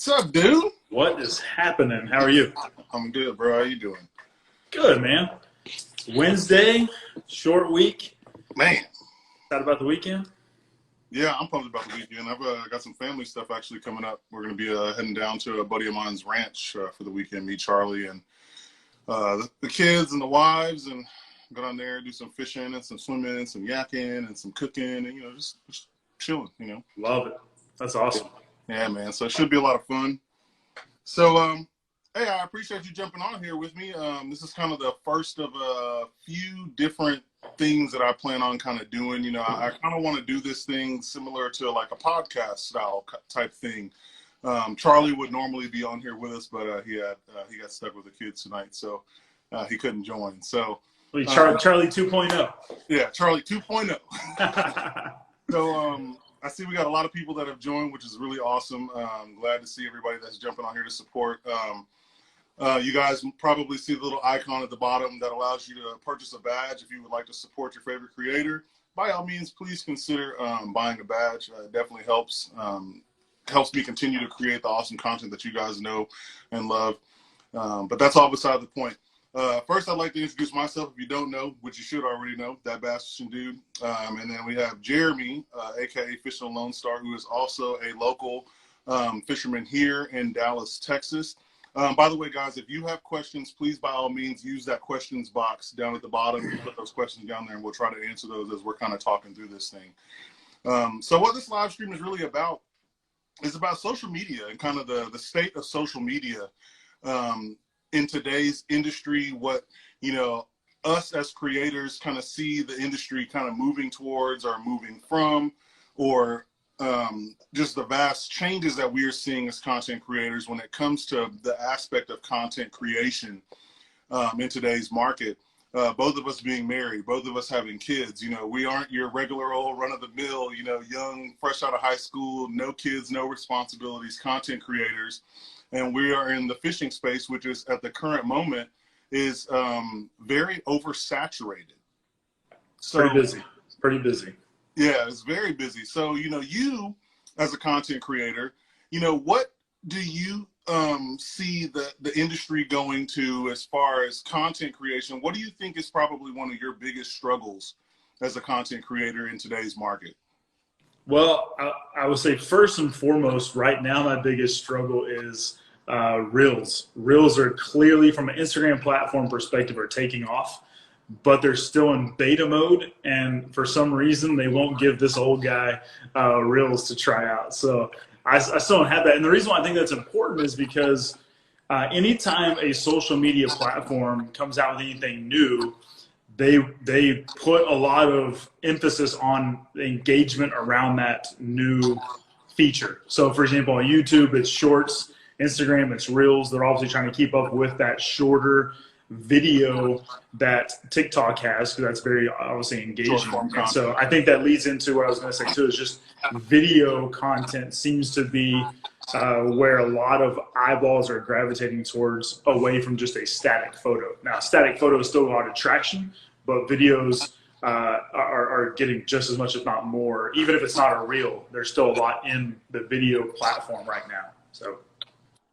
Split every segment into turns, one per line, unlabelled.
What's up, dude?
What is happening? How are you?
I'm good, bro. How you doing?
Good, man. Wednesday, short week.
Man.
Excited about the weekend?
Yeah, I'm pumped about the weekend. I've got some family stuff actually coming up. We're going to be heading down to a buddy of mine's ranch for the weekend. Me, Charlie, and the kids and the wives, and go down there, do some fishing and some swimming and some yakking and some cooking, and just chilling.
Love it. That's awesome.
Yeah, man. So it should be a lot of fun. So, hey, I appreciate you jumping on here with me. This is kind of the first of a few different things that I plan on kind of doing. I kind of want to do this thing similar to like a podcast style type thing. Charlie would normally be on here with us, but he got stuck with the kids tonight, so he couldn't join. So
Charlie 2.0.
Yeah, Charlie 2.0. So I see we got a lot of people that have joined, which is really awesome. Glad to see everybody that's jumping on here to support. You guys probably see the little icon at the bottom that allows you to purchase a badge if you would like to support your favorite creator. By all means, please consider buying a badge. It definitely helps me continue to create the awesome content that you guys know and love. But that's all beside the point. First, I'd like to introduce myself. If you don't know, which you should already know, that Bass Fishing Dude. And then we have Jeremy, a.k.a. Fishing Lone Star, who is also a local fisherman here in Dallas, Texas. By the way, guys, if you have questions, please, by all means, use that questions box down at the bottom. You put those questions down there, and we'll try to answer those as we're kind of talking through this thing. So what this live stream is really about is about social media and kind of the state of social media in today's industry, what, us as creators kind of see the industry kind of moving towards or moving from, or just the vast changes that we are seeing as content creators when it comes to the aspect of content creation in today's market. Both of us being married, both of us having kids, we aren't your regular old run-of-the-mill, young, fresh out of high school, no kids, no responsibilities, content creators. And we are in the fishing space, which is at the current moment is very oversaturated. So
Pretty busy.
Yeah, it's very busy. So, you as a content creator, what do you see the industry going to as far as content creation? What do you think is probably one of your biggest struggles as a content creator in today's market?
Well, I would say first and foremost, right now, my biggest struggle is Reels. Reels are clearly, from an Instagram platform perspective, are taking off, but they're still in beta mode. And for some reason, they won't give this old guy Reels to try out. So I still don't have that. And the reason why I think that's important is because anytime a social media platform comes out with anything new, they put a lot of emphasis on engagement around that new feature. So for example, on YouTube, it's shorts. Instagram, it's Reels. They're obviously trying to keep up with that shorter video that TikTok has, because that's very obviously engaging. And so I think that leads into what I was going to say too, is just video content seems to be where a lot of eyeballs are gravitating towards, away from just a static photo. Now, static photos still got traction, but videos are getting just as much, if not more. Even if it's not a reel, there's still a lot in the video platform right now. So.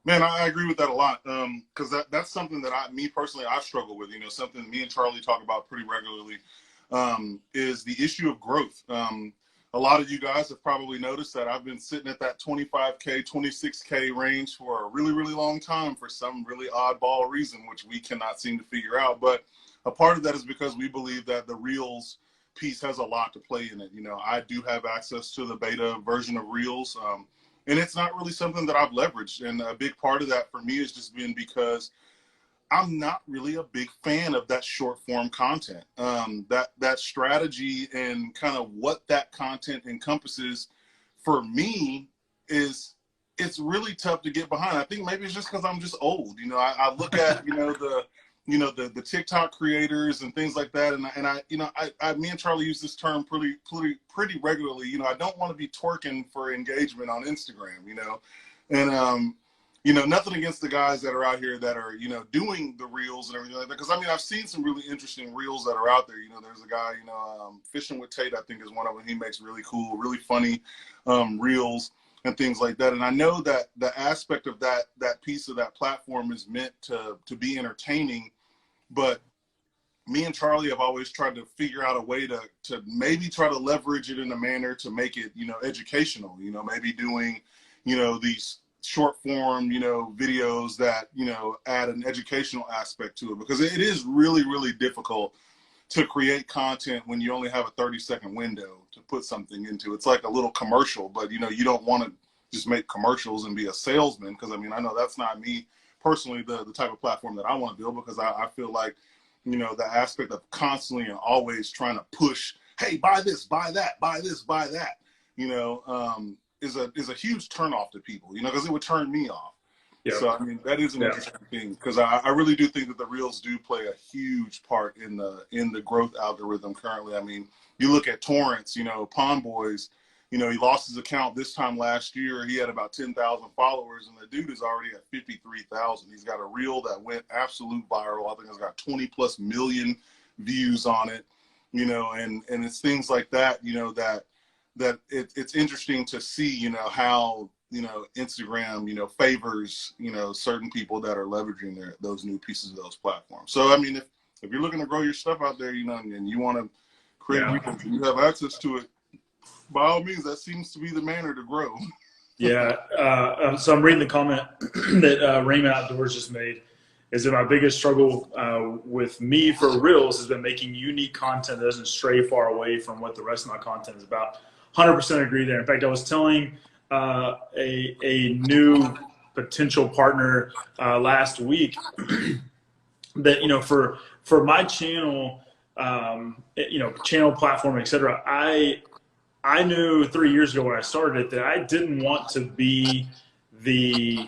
Man, I agree with that a lot, because that's something that me personally, I struggle with. Something me and Charlie talk about pretty regularly is the issue of growth. A lot of you guys have probably noticed that I've been sitting at that 25K, 26K range for a really, really long time for some really oddball reason, which we cannot seem to figure out. But a part of that is because we believe that the Reels piece has a lot to play in it. I do have access to the beta version of Reels. And it's not really something that I've leveraged. And a big part of that for me has just been because I'm not really a big fan of that short form content. That strategy and kind of what that content encompasses for me it's really tough to get behind. I think maybe it's just because I'm just old. I look at, the TikTok creators and things like that. And I me and Charlie use this term pretty regularly. I don't want to be twerking for engagement on Instagram, and, nothing against the guys that are out here that are, doing the reels and everything like that. Cause I've seen some really interesting reels that are out there. There's a guy, Fishing with Tate, I think is one of them. He makes really cool, really funny reels. and things like that. And I know that the aspect of that piece of that platform is meant to be entertaining, but me and Charlie have always tried to figure out a way to maybe try to leverage it in a manner to make it, educational, maybe doing, these short form, videos that, add an educational aspect to it, because it is really, really difficult to create content when you only have a 30-second window to put something into. It's like a little commercial, but you don't want to just make commercials and be a salesman, because I know that's not me personally, the type of platform that I want to build, because I feel like, the aspect of constantly and always trying to push, hey, buy this, buy that, buy this, buy that, is a huge turnoff to people, because it would turn me off. Yeah. So, that is an interesting thing, because I really do think that the Reels do play a huge part in the growth algorithm currently. You look at Torrance, Pond Boys, he lost his account this time last year. He had about 10,000 followers, and the dude is already at 53,000. He's got a reel that went absolute viral. I think it's got 20+ million views on it, and it's things like that, that it's interesting to see, how, Instagram, favors, certain people that are leveraging those new pieces of those platforms. So, if you're looking to grow your stuff out there, and you want to create, you have access to it, by all means, that seems to be the manner to grow.
Yeah. So I'm reading the comment that Raymond Outdoors just made, is that my biggest struggle with me for Reels has been making unique content that doesn't stray far away from what the rest of my content is about. 100% agree there. In fact, I was telling a new potential partner last week that, for my channel, channel platform, et cetera, I knew 3 years ago when I started it that I didn't want to be the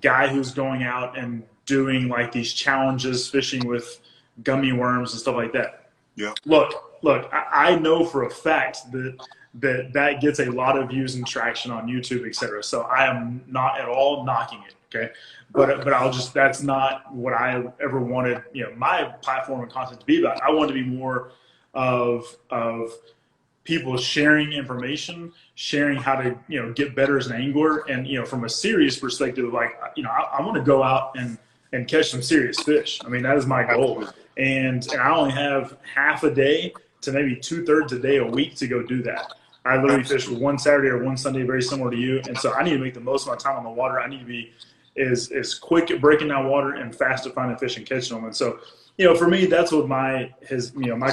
guy who's going out and doing like these challenges, fishing with gummy worms and stuff like that. Yeah. Look, I know for a fact that gets a lot of views and traction on YouTube, et cetera. So I am not at all knocking it. Okay. But that's not what I ever wanted, my platform and content to be about. I want to be more of people sharing information, sharing how to, get better as an angler. And, from a serious perspective, like, I want to go out and catch some serious fish. That is my goal. And I only have half a day to maybe 2/3 a day a week to go do that. I literally fish one Saturday or one Sunday, very similar to you. And so I need to make the most of my time on the water. I need to be as quick at breaking down water and fast at finding fish and catching them. And so, for me, that's what my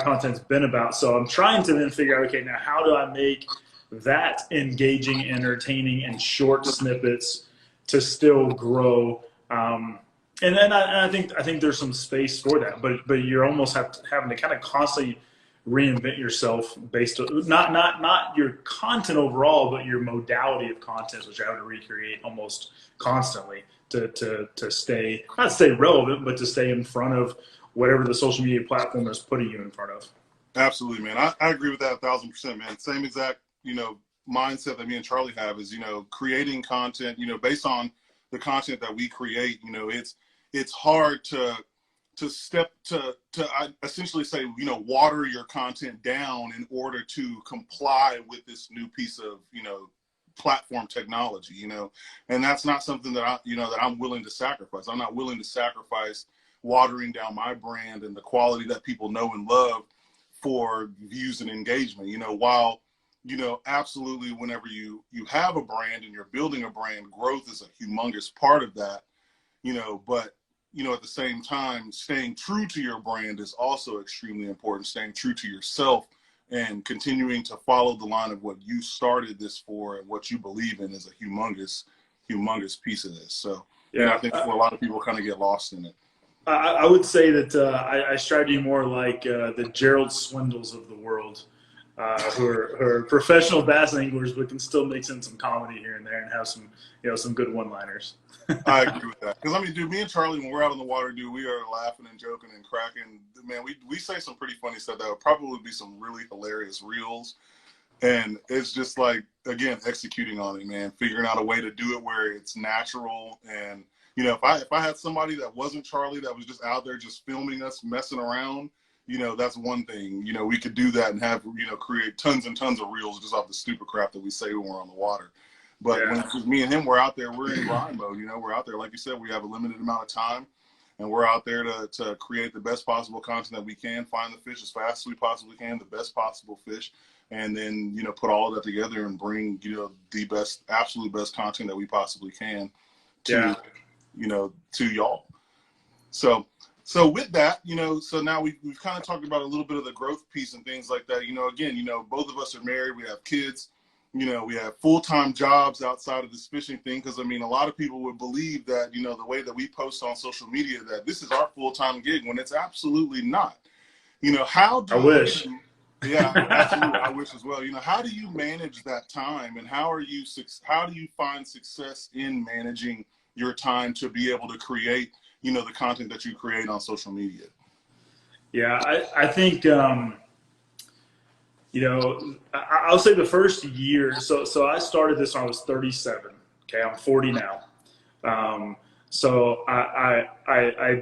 content's been about. So I'm trying to then figure out, okay, now how do I make that engaging, entertaining, and short snippets to still grow? And then I think there's some space for that, but you're almost having to kind of constantly reinvent yourself based on not your content overall, but your modality of content, which I have to recreate almost constantly to stay, not stay relevant, but to stay in front of whatever the social media platform is putting you in front of.
Absolutely, man. I agree with that 1,000%, man. Same exact, mindset that me and Charlie have is, creating content, based on the content that we create. It's hard to I essentially say, water your content down in order to comply with this new piece of, platform technology, and that's not something that that I'm willing to sacrifice. I'm not willing to sacrifice watering down my brand and the quality that people know and love for views and engagement. While, absolutely whenever you have a brand and you're building a brand, growth is a humongous part of that, but, at the same time, staying true to your brand is also extremely important. Staying true to yourself and continuing to follow the line of what you started this for and what you believe in is a humongous piece of this. So, I think a lot of people kind of get lost in it.
I would say that I strive to be more like the Gerald Swindles of the world, who are professional bass anglers, but can still mix in some comedy here and there and have some good one-liners.
I agree with that. Because, dude, me and Charlie, when we're out on the water, dude, we are laughing and joking and cracking. Man, we say some pretty funny stuff that would probably be some really hilarious reels. And it's just like, again, executing on it, man, figuring out a way to do it where it's natural. And, if I had somebody that wasn't Charlie, that was just out there just filming us messing around, that's one thing. We could do that and have, create tons and tons of reels just off the stupid crap that we say when we're on the water. But
Yeah.
when it's just me and him, we're out there, we're in grind mode. You know, we're out there, like you said, we have a limited amount of time, and we're out there to create the best possible content that we can, find the fish as fast as we possibly can, the best possible fish, and then, you know, put all of that together and bring, you know, the best, absolute best content that we possibly can to, you know, to y'all. So with that, you know, so now we've kind of talked about a little bit of the growth piece and things like that. You know, again, you know, both of us are married, we have kids, you know, we have full-time jobs outside of this fishing thing. Because I mean, a lot of people would believe that, you know, the way that we post on social media, that this is our full-time gig, when it's absolutely not. You know, how do
I wish.
yeah, absolutely. I wish as well. You know, how do you manage that time, and how do you find success in managing your time to be able to create, you know, the content that you create on social media?
Yeah, I think, you know, I'll say the first year. So I started this when I was 37. Okay, I'm 40 now. So I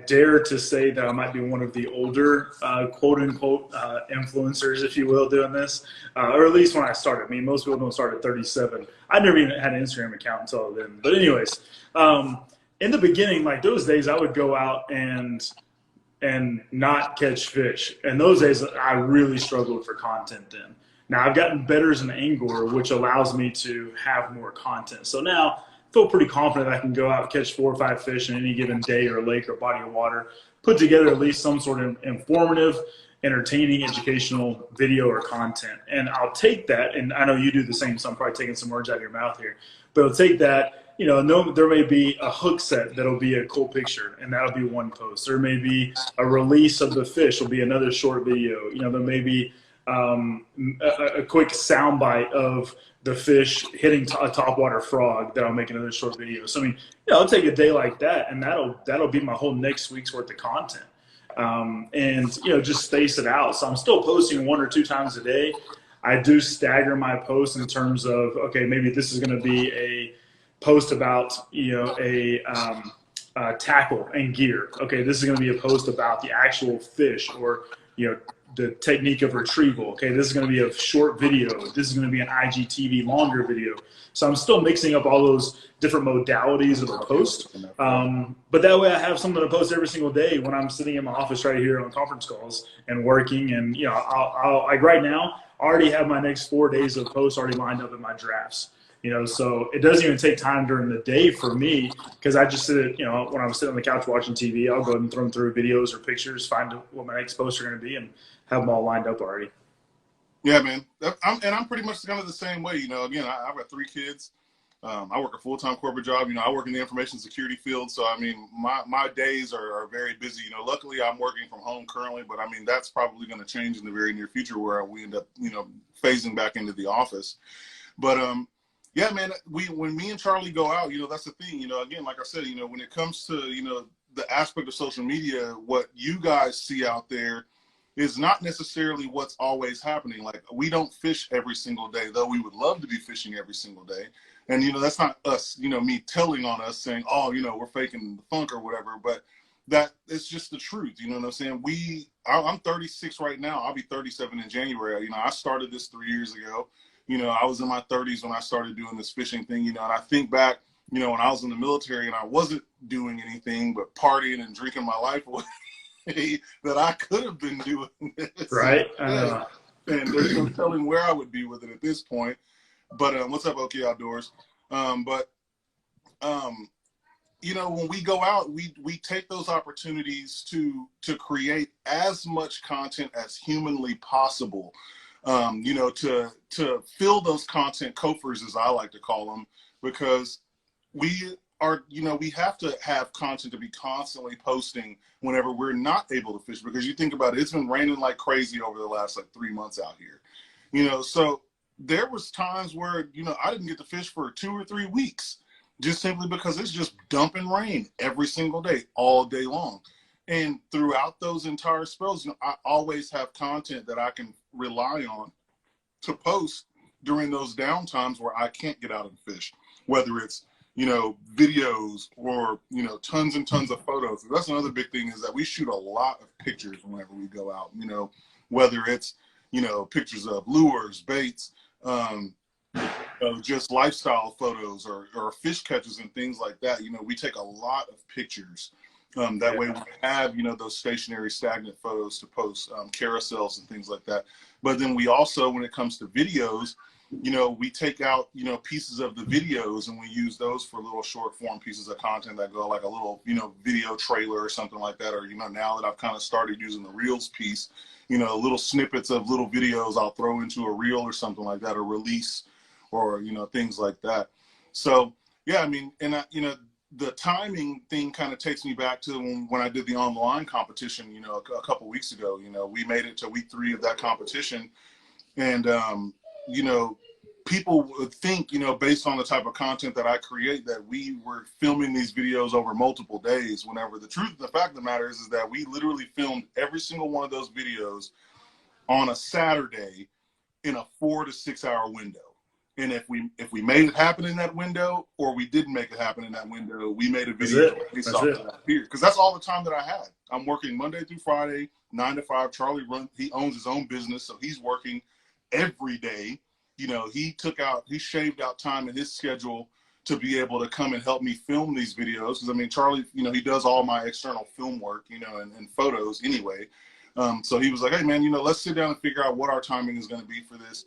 dare to say that I might be one of the older, quote unquote, influencers, if you will, doing this, or at least when I started. I mean, most people don't start at 37. I never even had an Instagram account until then. But anyways, in the beginning, like those days, I would go out and not catch fish. And those days, I really struggled for content then. Now I've gotten better as an angler, which allows me to have more content. So now I feel pretty confident I can go out and catch 4 or 5 fish in any given day or lake or body of water, put together at least some sort of informative, entertaining, educational video or content. And I'll take that, and I know you do the same, so I'm probably taking some words out of your mouth here, but I'll take that. You know, no, there may be a hook set that'll be a cool picture, and that'll be one post. There may be a release of the fish, will be another short video. You know, there may be a quick soundbite of the fish hitting a topwater frog that I'll make another short video. So I mean, you know, I'll take a day like that, and that'll be my whole next week's worth of content. And you know, just space it out. So I'm still posting 1 or 2 times a day. I do stagger my posts in terms of, okay, maybe this is going to be a post about, you know, a tackle and gear. Okay, this is going to be a post about the actual fish, or, you know, the technique of retrieval. Okay, this is going to be a short video. This is going to be an IGTV longer video. So I'm still mixing up all those different modalities of the post. But that way I have something to post every single day when I'm sitting in my office right here on conference calls and working. And, you know, I'll like right now, I already have my next 4 days of posts already lined up in my drafts. You know, so it doesn't even take time during the day for me, because I just sit, you know, when I'm sitting on the couch watching TV, I'll go ahead and throw them through videos or pictures, find what my next posts are going to be, and have them all lined up already.
Yeah, man. I'm pretty much kind of the same way. You know, again, I've got 3 kids. I work a full-time corporate job. You know, I work in the information security field. So, I mean, my days are very busy. You know, luckily I'm working from home currently, but I mean, that's probably going to change in the very near future, where we end up, you know, phasing back into the office. But, yeah, man, when me and Charlie go out, you know, that's the thing, you know, again, like I said, you know, when it comes to, you know, the aspect of social media, what you guys see out there is not necessarily what's always happening. Like, we don't fish every single day, though we would love to be fishing every single day. And, you know, that's not us, you know, me telling on us saying, oh, you know, we're faking the funk or whatever, but that it's just the truth. You know what I'm saying? I'm 36 right now. I'll be 37 in January. You know, I started this 3 years ago. You know, I was in my 30s when I started doing this fishing thing, you know, and I think back, you know, when I was in the military and I wasn't doing anything but partying and drinking my life away, that I could have been doing this.
Right.
And there's no telling where I would be with it at this point. But what's up, OK Outdoors? You know, when we go out, we take those opportunities to create as much content as humanly possible. You know, to fill those content coffers, as I like to call them, because we are, you know, we have to have content to be constantly posting whenever we're not able to fish, because you think about it, it's been raining like crazy over the last like 3 months out here, you know, so there was times where, you know, I didn't get to fish for 2 or 3 weeks, just simply because it's just dumping rain every single day, all day long. And throughout those entire spells, you know, I always have content that I can rely on to post during those downtimes where I can't get out and fish, whether it's, you know, videos or, you know, tons and tons of photos. That's another big thing, is that we shoot a lot of pictures whenever we go out, you know, whether it's, you know, pictures of lures, baits, just lifestyle photos or fish catches and things like that. We take a lot of pictures. That way we have, those stationary stagnant photos to post, carousels and things like that. But then we also, when it comes to videos, we take out, pieces of the videos and we use those for little short form pieces of content that go like a little, video trailer or something like that. Or, now that I've kind of started using the Reels piece, little snippets of little videos I'll throw into a reel or something like that, or release, or, things like that. So, yeah, I mean, and the timing thing kind of takes me back to when I did the online competition, a couple weeks ago. We made it to week 3 of that competition. And, people would think, based on the type of content that I create, that we were filming these videos over multiple days, whenever the fact of the matter is that we literally filmed every single one of those videos on a Saturday in a 4 to 6 hour window. And if we made it happen in that window, or we didn't make it happen in that window, we made a video based off of that period. Because that's all the time that I had. I'm working Monday through Friday, 9 to 5. Charlie he owns his own business, so he's working every day. He shaved out time in his schedule to be able to come and help me film these videos. Because I mean, Charlie, he does all my external film work, and photos anyway. So he was like, hey man, let's sit down and figure out what our timing is going to be for this.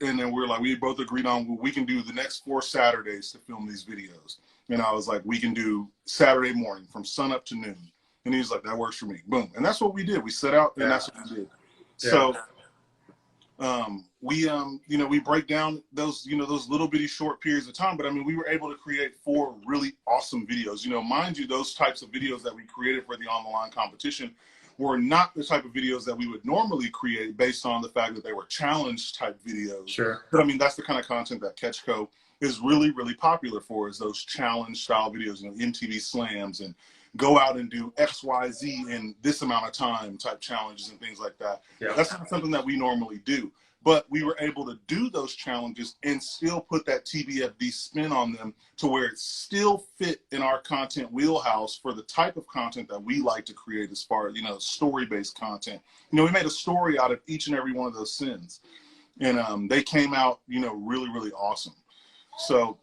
And then we both agreed on, we can do the next 4 Saturdays to film these videos. And I was like, we can do Saturday morning from sun up to noon. And he was like, that works for me. Boom. And that's what we did. We set out and that's what we did. Yeah. So we break down those, those little bitty short periods of time. But I mean, we were able to create 4 really awesome videos. Mind you, those types of videos that we created for the online competition were not the type of videos that we would normally create, based on the fact that they were challenge type videos. Sure. But I mean, that's the kind of content that Catchco is really, really popular for, is those challenge style videos, MTV slams and go out and do XYZ in this amount of time type challenges and things like that. Yeah. That's not something that we normally do. But we were able to do those challenges and still put that TBFD spin on them to where it still fit in our content wheelhouse for the type of content that we like to create, as far as, story-based content. We made a story out of each and every one of those sins. And they came out, really, really awesome. So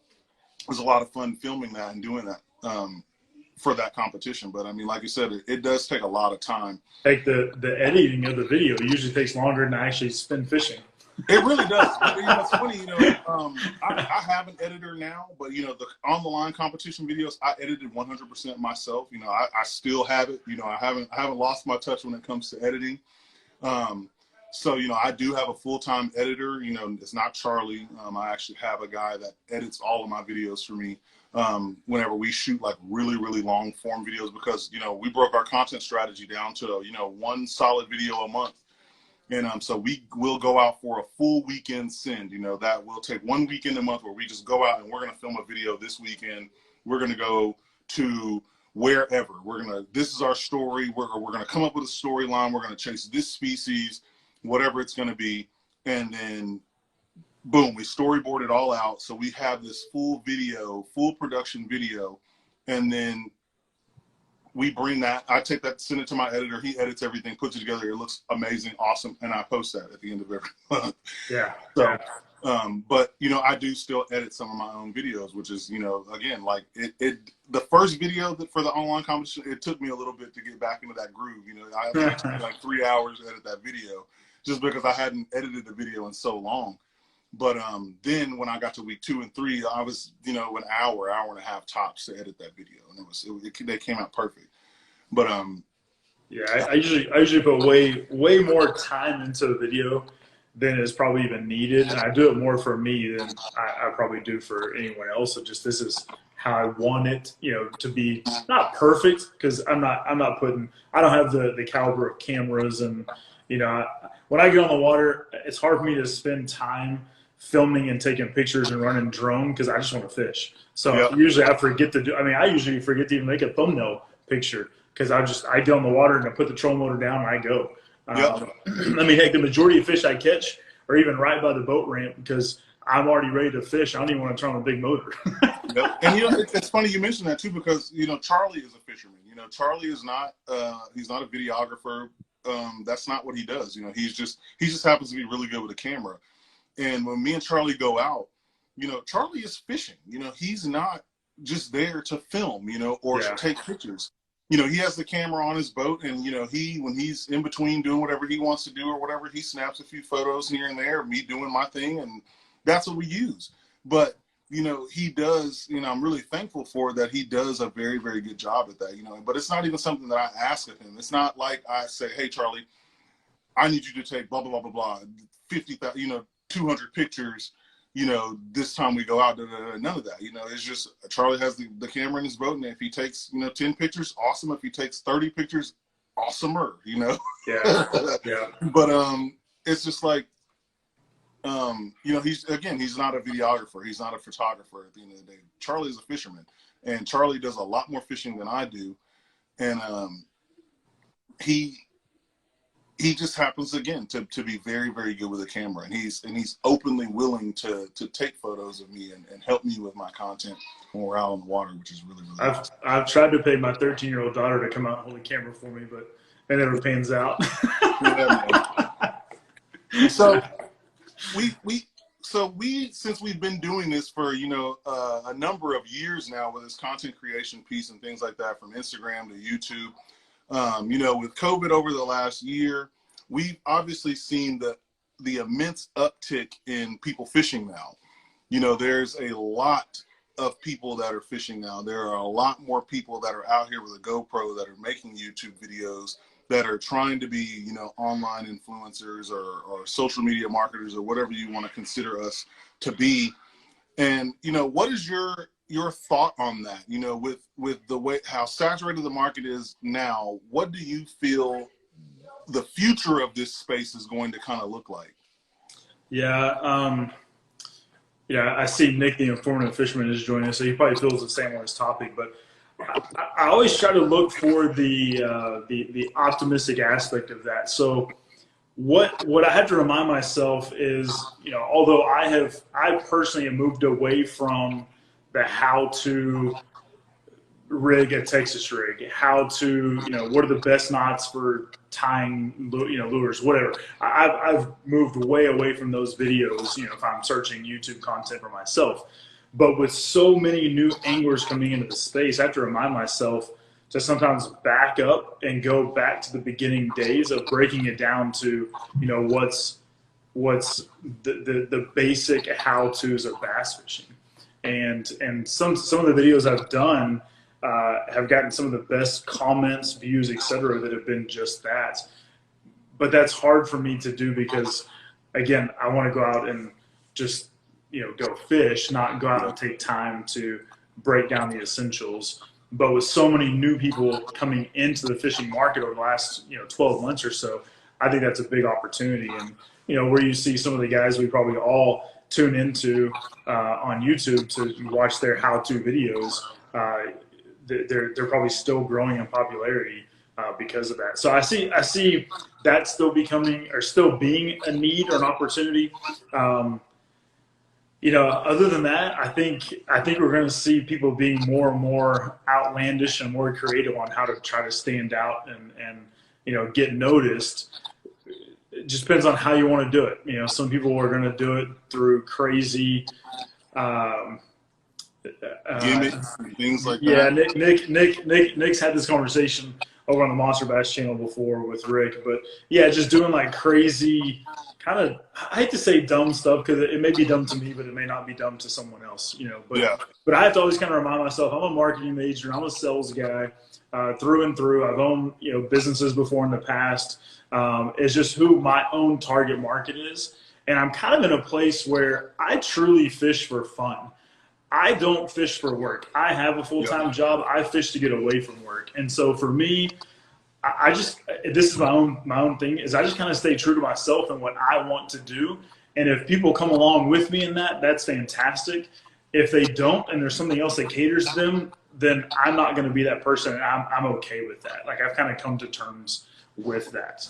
it was a lot of fun filming that and doing that for that competition. But I mean, like you said, it does take a lot of time.
Like the editing of the video usually takes longer than actually spin fishing.
It really does. It's funny, I have an editor now, but the on the line competition videos, I edited 100% myself. I still have it. I haven't lost my touch when it comes to editing. So I do have a full-time editor. It's not Charlie. I actually have a guy that edits all of my videos for me. Whenever we shoot like really, really long form videos, because we broke our content strategy down to 1 solid video a month. And so we will go out for a full weekend send, that will take 1 weekend a month where we just go out and we're going to film a video this weekend. We're going to go to wherever. This is our story. We're going to come up with a storyline. We're going to chase this species, whatever it's going to be. And then boom, we storyboard it all out. So we have this full production video. And then we bring that, I take that, send it to my editor. He edits everything, puts it together. It looks amazing, awesome. And I post that at the end of every month. Yeah. So, but, I do still edit some of my own videos, which is, again, like the first video for the online competition, it took me a little bit to get back into that groove. I took like 3 hours to edit that video just because I hadn't edited the video in so long. But then when I got to week 2 and 3, I was, an hour and a half tops to edit that video, and they came out perfect. But
yeah, I usually put way more time into the video than is probably even needed, and I do it more for me than I probably do for anyone else. So just, this is how I want it, to be not perfect, because I don't have the caliber of cameras, and when I get on the water, it's hard for me to spend time filming and taking pictures and running drone, because I just want to fish. So usually I forget to do. I usually forget to even make a thumbnail picture, because I get on the water and I put the trolling motor down and I go. Heck, the majority of fish I catch are even right by the boat ramp, because I'm already ready to fish. I don't even want to turn on a big motor.
And it's funny you mentioned that too, because Charlie is a fisherman. Charlie is not he's not a videographer. That's not what he does. He just happens to be really good with a camera. And when me and Charlie go out, you know, Charlie is fishing. You know, he's not just there to film, you know, or to take pictures. You know, he has the camera on his boat, and, you know, when he's in between doing whatever he wants to do or whatever, he snaps a few photos here and there of me doing my thing, and that's what we use. But, you know, he does, you know, I'm really thankful for that. He does a very, very good job at that, you know, but it's not even something that I ask of him. It's not like I say, hey, Charlie, I need you to take blah, blah, blah, blah, blah, 50,000, you know, 200 pictures, you know, this time we go out, none of that. You know, it's just Charlie has the camera in his boat, and if he takes, you know, 10 pictures, awesome. If he takes 30 pictures, awesomer, you know?
Yeah. Yeah.
But it's just like, you know, he's not a videographer. He's not a photographer at the end of the day. Charlie's a fisherman, and Charlie does a lot more fishing than I do. And he just happens, again, to be very, very good with a camera, and he's openly willing to take photos of me and help me with my content when we're out on the water, which is really, really awesome.
I've tried to pay my 13-year-old daughter to come out and hold a camera for me, but it never pans out.
So we since we've been doing this for, you know, a number of years now, with this content creation piece and things like that, from Instagram to YouTube. You know, with COVID over the last year, we've obviously seen the immense uptick in people fishing now. You know, there's a lot of people that are fishing now. There are a lot more people that are out here with a GoPro that are making YouTube videos, that are trying to be, you know, online influencers or social media marketers, or whatever you want to consider us to be. And, you know, what is your thought on that? You know, with the way how saturated the market is now, what do you feel the future of this space is going to kind of look like?
Yeah, I see Nick, the informative fisherman, is joining us, so he probably feels the same on this topic. But I always try to look for the optimistic aspect of that. So what I have to remind myself is, you know, although I personally have moved away from the how to rig a Texas rig, how to, you know, what are the best knots for tying, you know, lures, whatever. I've moved way away from those videos, you know, if I'm searching YouTube content for myself. But with so many new anglers coming into the space, I have to remind myself to sometimes back up and go back to the beginning days of breaking it down to, you know, what's the basic how-tos of bass fishing. And some of the videos I've done have gotten some of the best comments, views, etc., that have been just that. But that's hard for me to do because, again, I want to go out and just, you know, go fish, not go out and take time to break down the essentials. But with so many new people coming into the fishing market over the last, you know, 12 months or so, I think that's a big opportunity. And, you know, where you see some of the guys we probably all tune into on YouTube to watch their how-to videos, they're probably still growing in popularity because of that. So I see that still becoming, or still being, a need or an opportunity. You know, other than that, I think we're going to see people being more and more outlandish and more creative on how to try to stand out and you know, get noticed. It just depends on how you want to do it. You know, some people are going to do it through crazy
gimmicks and things like
that. Yeah, Nick's had this conversation over on the Monster Bass channel before with Rick, but yeah, just doing like crazy, kind of, I hate to say dumb stuff because it may be dumb to me, but it may not be dumb to someone else, you know. But
yeah.
But I have to always kind of remind myself, I'm a marketing major, I'm a sales guy through and through. I've owned, you know, businesses before in the past. It's just who my own target market is, and I'm kind of in a place where I truly fish for fun. I don't fish for work. I have a full-time job. I fish to get away from work. And so for me, I just, this is my own thing, is I just kind of stay true to myself and what I want to do. And if people come along with me in that, that's fantastic. If they don't, and there's something else that caters to them, then I'm not going to be that person. And I'm okay with that. Like, I've kind of come to terms with that.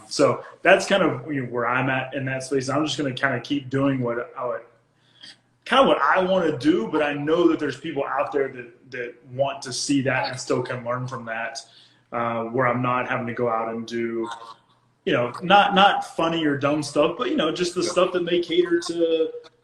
So that's kind of, you know, where I'm at in that space. I'm just going to kind of keep doing what I want to do, but I know that there's people out there that want to see that and still can learn from that, where I'm not having to go out and do you know, not funny or dumb stuff, but, you know, just the stuff that may cater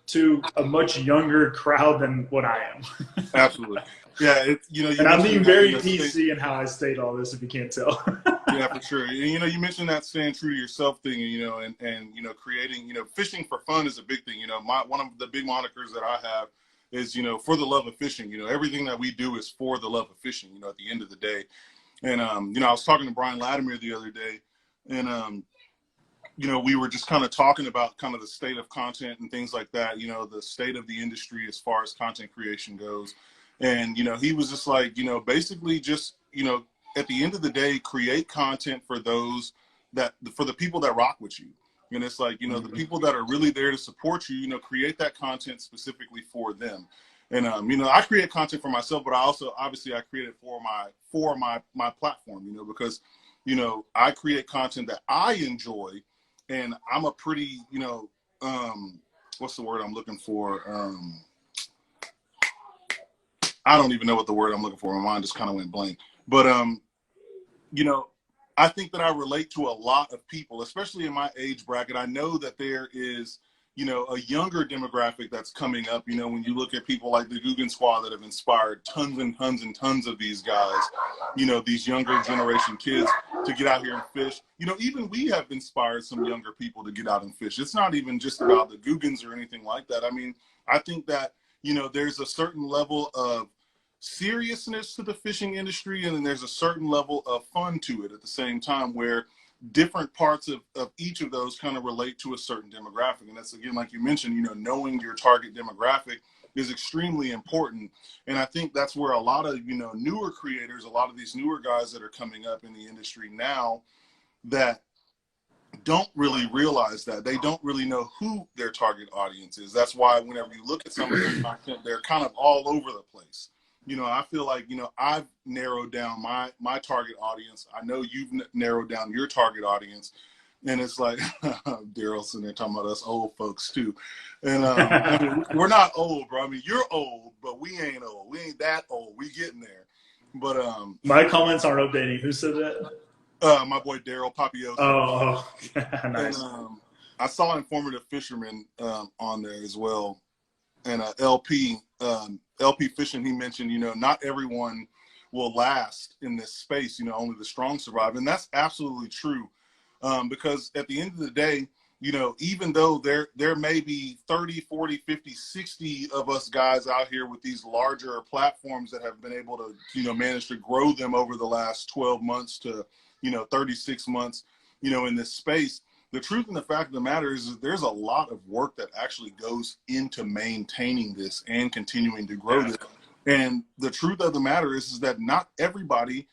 to a much younger crowd than what I am.
Absolutely. Yeah, you know, you
and I'm being very
that,
PC in how I state all this, if you can't tell.
Yeah, for sure. And, you know, you mentioned that staying true to yourself thing, you know, and you know, creating, you know, fishing for fun is a big thing. You know, one of the big monikers that I have is, you know, for the love of fishing. You know, everything that we do is for the love of fishing, you know, at the end of the day. And, you know, I was talking to Brian Latimer the other day, and, you know, we were just kind of talking about kind of the state of content and things like that, you know, the state of the industry as far as content creation goes. And, you know, he was just like, you know, basically just, you know, at the end of the day, create content for those for the people that rock with you. And it's like, you know, the people that are really there to support you, you know, create that content specifically for them. And, you know, I create content for myself, but I also, obviously I create it for my platform, you know, because, you know, I create content that I enjoy. And I'm a pretty, you know, what's the word I'm looking for? I don't even know what the word I'm looking for. My mind just kind of went blank. But, you know, I think that I relate to a lot of people, especially in my age bracket. I know that there is, you know, a younger demographic that's coming up. You know, when you look at people like the Guggen Squad that have inspired tons and tons and tons of these guys, you know, these younger generation kids to get out here and fish. You know, even we have inspired some younger people to get out and fish. It's not even just about the Guggens or anything like that. I mean, I think that, you know, there's a certain level of seriousness to the fishing industry, and then there's a certain level of fun to it at the same time, where different parts of each of those kind of relate to a certain demographic. And that's, again, like you mentioned, you know, knowing your target demographic is extremely important. And I think that's where a lot of, you know, newer creators, a lot of these newer guys that are coming up in the industry now that don't really realize that. They don't really know who their target audience is. That's why whenever you look at some of their content, they're kind of all over the place. You know, I feel like, you know, I've narrowed down my target audience. I know you've narrowed down your target audience. And it's like, Daryl's sitting there talking about us old folks too. And I mean, we're not old, bro. I mean, you're old, but we ain't old. We ain't that old. We getting there. But
my comments aren't updating. Who said that?
My boy Daryl Papioso.
Oh, nice.
And, I saw Informative Fisherman on there as well. And LP Fishing, he mentioned, you know, not everyone will last in this space, you know, only the strong survive. And that's absolutely true. Because at the end of the day, you know, even though there may be 30, 40, 50, 60 of us guys out here with these larger platforms that have been able to, you know, manage to grow them over the last 12 months to, you know, 36 months, you know, in this space. The truth and the fact of the matter is there's a lot of work that actually goes into maintaining this and continuing to grow this. And the truth of the matter is that not everybody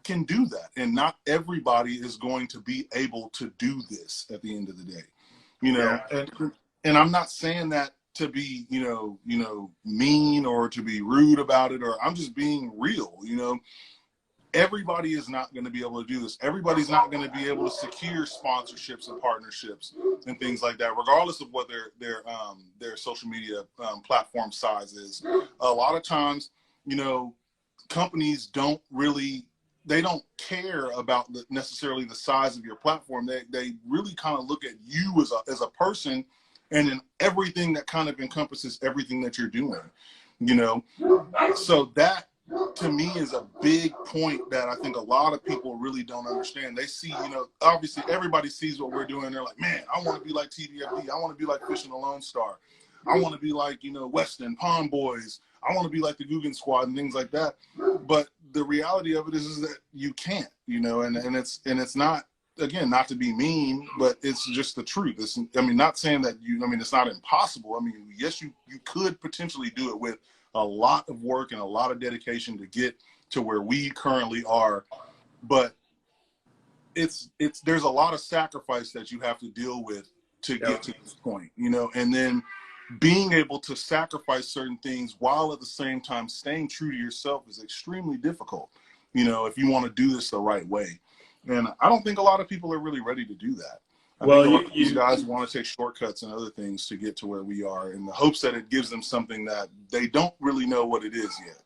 can do that. And not everybody is going to be able to do this at the end of the day, you know, and I'm not saying that to be, you know, mean or to be rude about it, or I'm just being real, you know. Everybody is not going to be able to do this. Everybody's not going to be able to secure sponsorships and partnerships and things like that, regardless of what their social media platform size is. A lot of times, you know, companies don't care about necessarily the size of your platform. They really kind of look at you as a person, and in everything that kind of encompasses everything that you're doing, you know. So that, to me, is a big point that I think a lot of people really don't understand. They see, you know, obviously everybody sees what we're doing. They're like, man, I want to be like TBFD. I want to be like Fishing the Lone Star. I want to be like, you know, Weston, Pond Boys. I want to be like the Guggen Squad and things like that. But the reality of it is that you can't, you know, and it's not, again, not to be mean, but it's just the truth. I mean, not saying that it's not impossible. I mean, yes, you could potentially do it with a lot of work and a lot of dedication to get to where we currently are, but there's a lot of sacrifice that you have to deal with to get to this point, you know, and then being able to sacrifice certain things while at the same time staying true to yourself is extremely difficult, you know, if you want to do this the right way. And I don't think a lot of people are really ready to do that. I think these guys want to take shortcuts and other things to get to where we are, in the hopes that it gives them something that they don't really know what it is yet.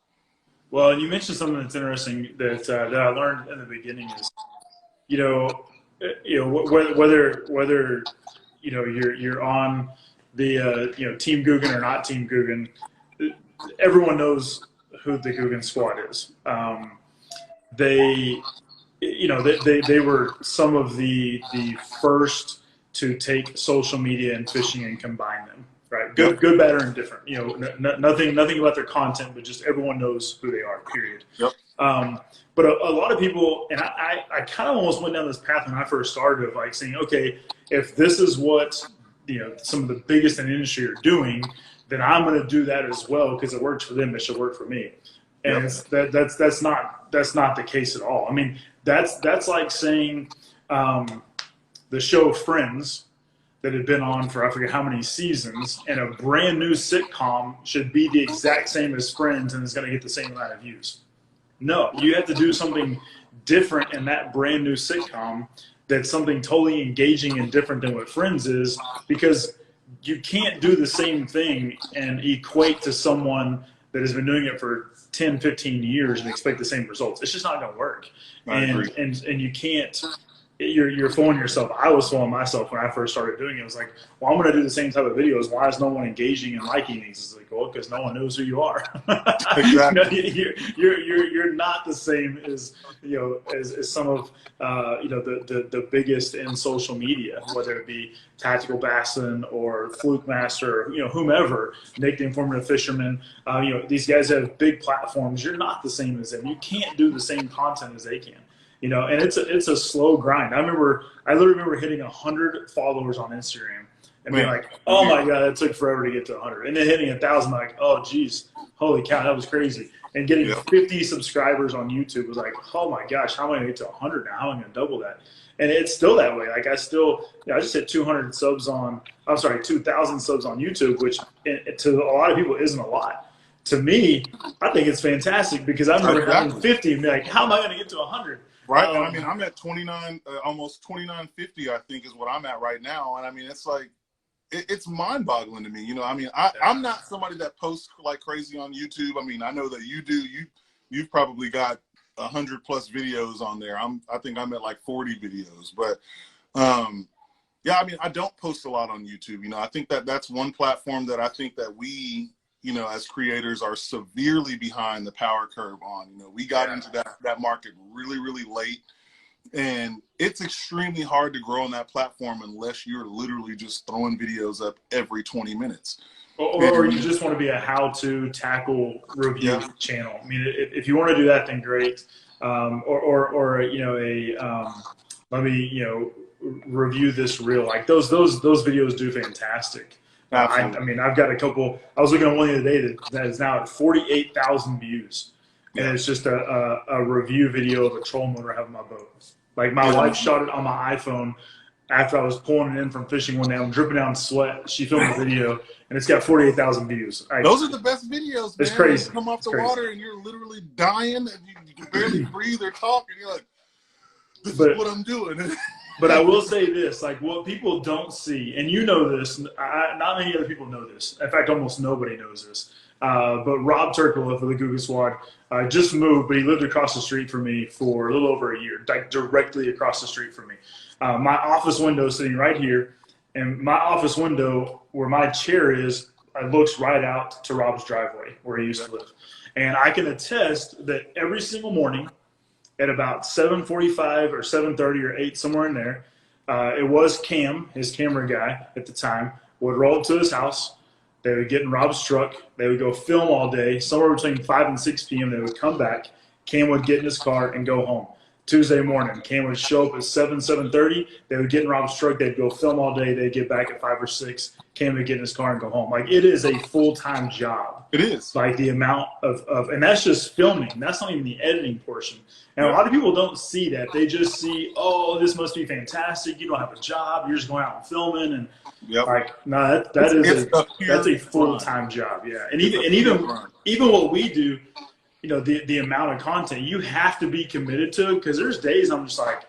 Well, you mentioned something that's interesting that I learned in the beginning is, you know, you know, whether you know you're on the you know, Team Guggen or not Team Guggen, everyone knows who the Guggen squad is. They, you know, they were some of the first to take social media and fishing and combine them. Right, good, bad, or indifferent. You know, nothing about their content, but just everyone knows who they are. Period.
Yep.
But a lot of people, and I kind of almost went down this path when I first started of like saying, okay, if this is what, you know, some of the biggest in the industry are doing, then I'm going to do that as well because it works for them. It should work for me. And that's not the case at all. I mean, that's like saying the show Friends that had been on for I forget how many seasons, and a brand new sitcom should be the exact same as Friends and is going to get the same amount of views. No, you have to do something different in that brand new sitcom that's something totally engaging and different than what Friends is, because you can't do the same thing and equate to someone that has been doing it for 10, 15 years and expect the same results. It's just not going to work. And you can't. You're fooling yourself. I was fooling myself when I first started doing it. I was like, well, I'm going to do the same type of videos. Why is no one engaging and liking these? It's like, well, because no one knows who you are.
Exactly.
You're not the same as, you know, as some of you know, the biggest in social media, whether it be Tactical Bassin or Fluke Master, or, you know, whomever, Nick the Informative Fisherman. You know, these guys have big platforms. You're not the same as them. You can't do the same content as they can. You know, and it's a slow grind. I literally remember hitting 100 followers on Instagram and being like, oh my God, it took forever to get to 100. And then hitting 1,000, like, oh geez, holy cow, that was crazy. And getting 50 subscribers on YouTube was like, oh my gosh, how am I gonna get to 100 now? How am I gonna double that? And it's still that way. Like I just hit 200 subs on, 2,000 subs on YouTube, which to a lot of people isn't a lot. To me, I think it's fantastic because I remember having 50 and be like, how am I gonna get to 100?
Right. And I mean, I'm at 29, almost 2950, I think is what I'm at right now. And I mean, it's like, it's mind boggling to me. You know, I mean, I'm not somebody that posts like crazy on YouTube. I mean, I know that you do, you've probably got 100+ videos on there. I think I'm at like 40 videos, but, yeah, I mean, I don't post a lot on YouTube. You know, I think that's one platform that I think that we, you know, as creators are severely behind the power curve on. You know, we got into that market really, really late, and it's extremely hard to grow on that platform unless you're literally just throwing videos up every 20 minutes.
Or you just want to be a how-to tackle review channel. I mean, if you want to do that, then great. Or you know, let me, you know, review this reel. Like those videos do fantastic. I mean, I've got a couple. I was looking at one the other day that is now at 48,000 views, and it's just a review video of a trolling motor I have on my boat. Like my wife shot it on my iPhone after I was pulling it in from fishing one day. I'm dripping down sweat. She filmed the video, and it's got 48,000 views.
Those are the best videos, man.
It's crazy.
You come off the water and you're literally dying, and you can barely breathe or talk, and you're like, this is what I'm doing.
But I will say this, like what people don't see, and you know this, not many other people know this. In fact, almost nobody knows this. But Rob Turkle of the Guggen Squad just moved, but he lived across the street from me for a little over a year, like directly across the street from me. My office window is sitting right here, and my office window where my chair is looks right out to Rob's driveway where he used to live. And I can attest that every single morning, at about 7:45 or 7:30 or 8, somewhere in there, it was Cam, his camera guy at the time, would roll up to his house. They would get in Rob's truck. They would go film all day. Somewhere between 5 and 6 p.m. they would come back. Cam would get in his car and go home. Tuesday morning, Cam would show up at 7:30. They would get in Rob's truck. They'd go film all day. They'd get back at 5 or 6. Cam would get in his car and go home. Like, it is a full-time job.
It is.
Like, the amount of and that's just filming. That's not even the editing portion. And a lot of people don't see that. They just see, oh, this must be fantastic. You don't have a job. You're just going out and filming. And like, no, that's a full-time job. Yeah. And even what we do, you know, the amount of content you have to be committed to, because there's days I'm just like,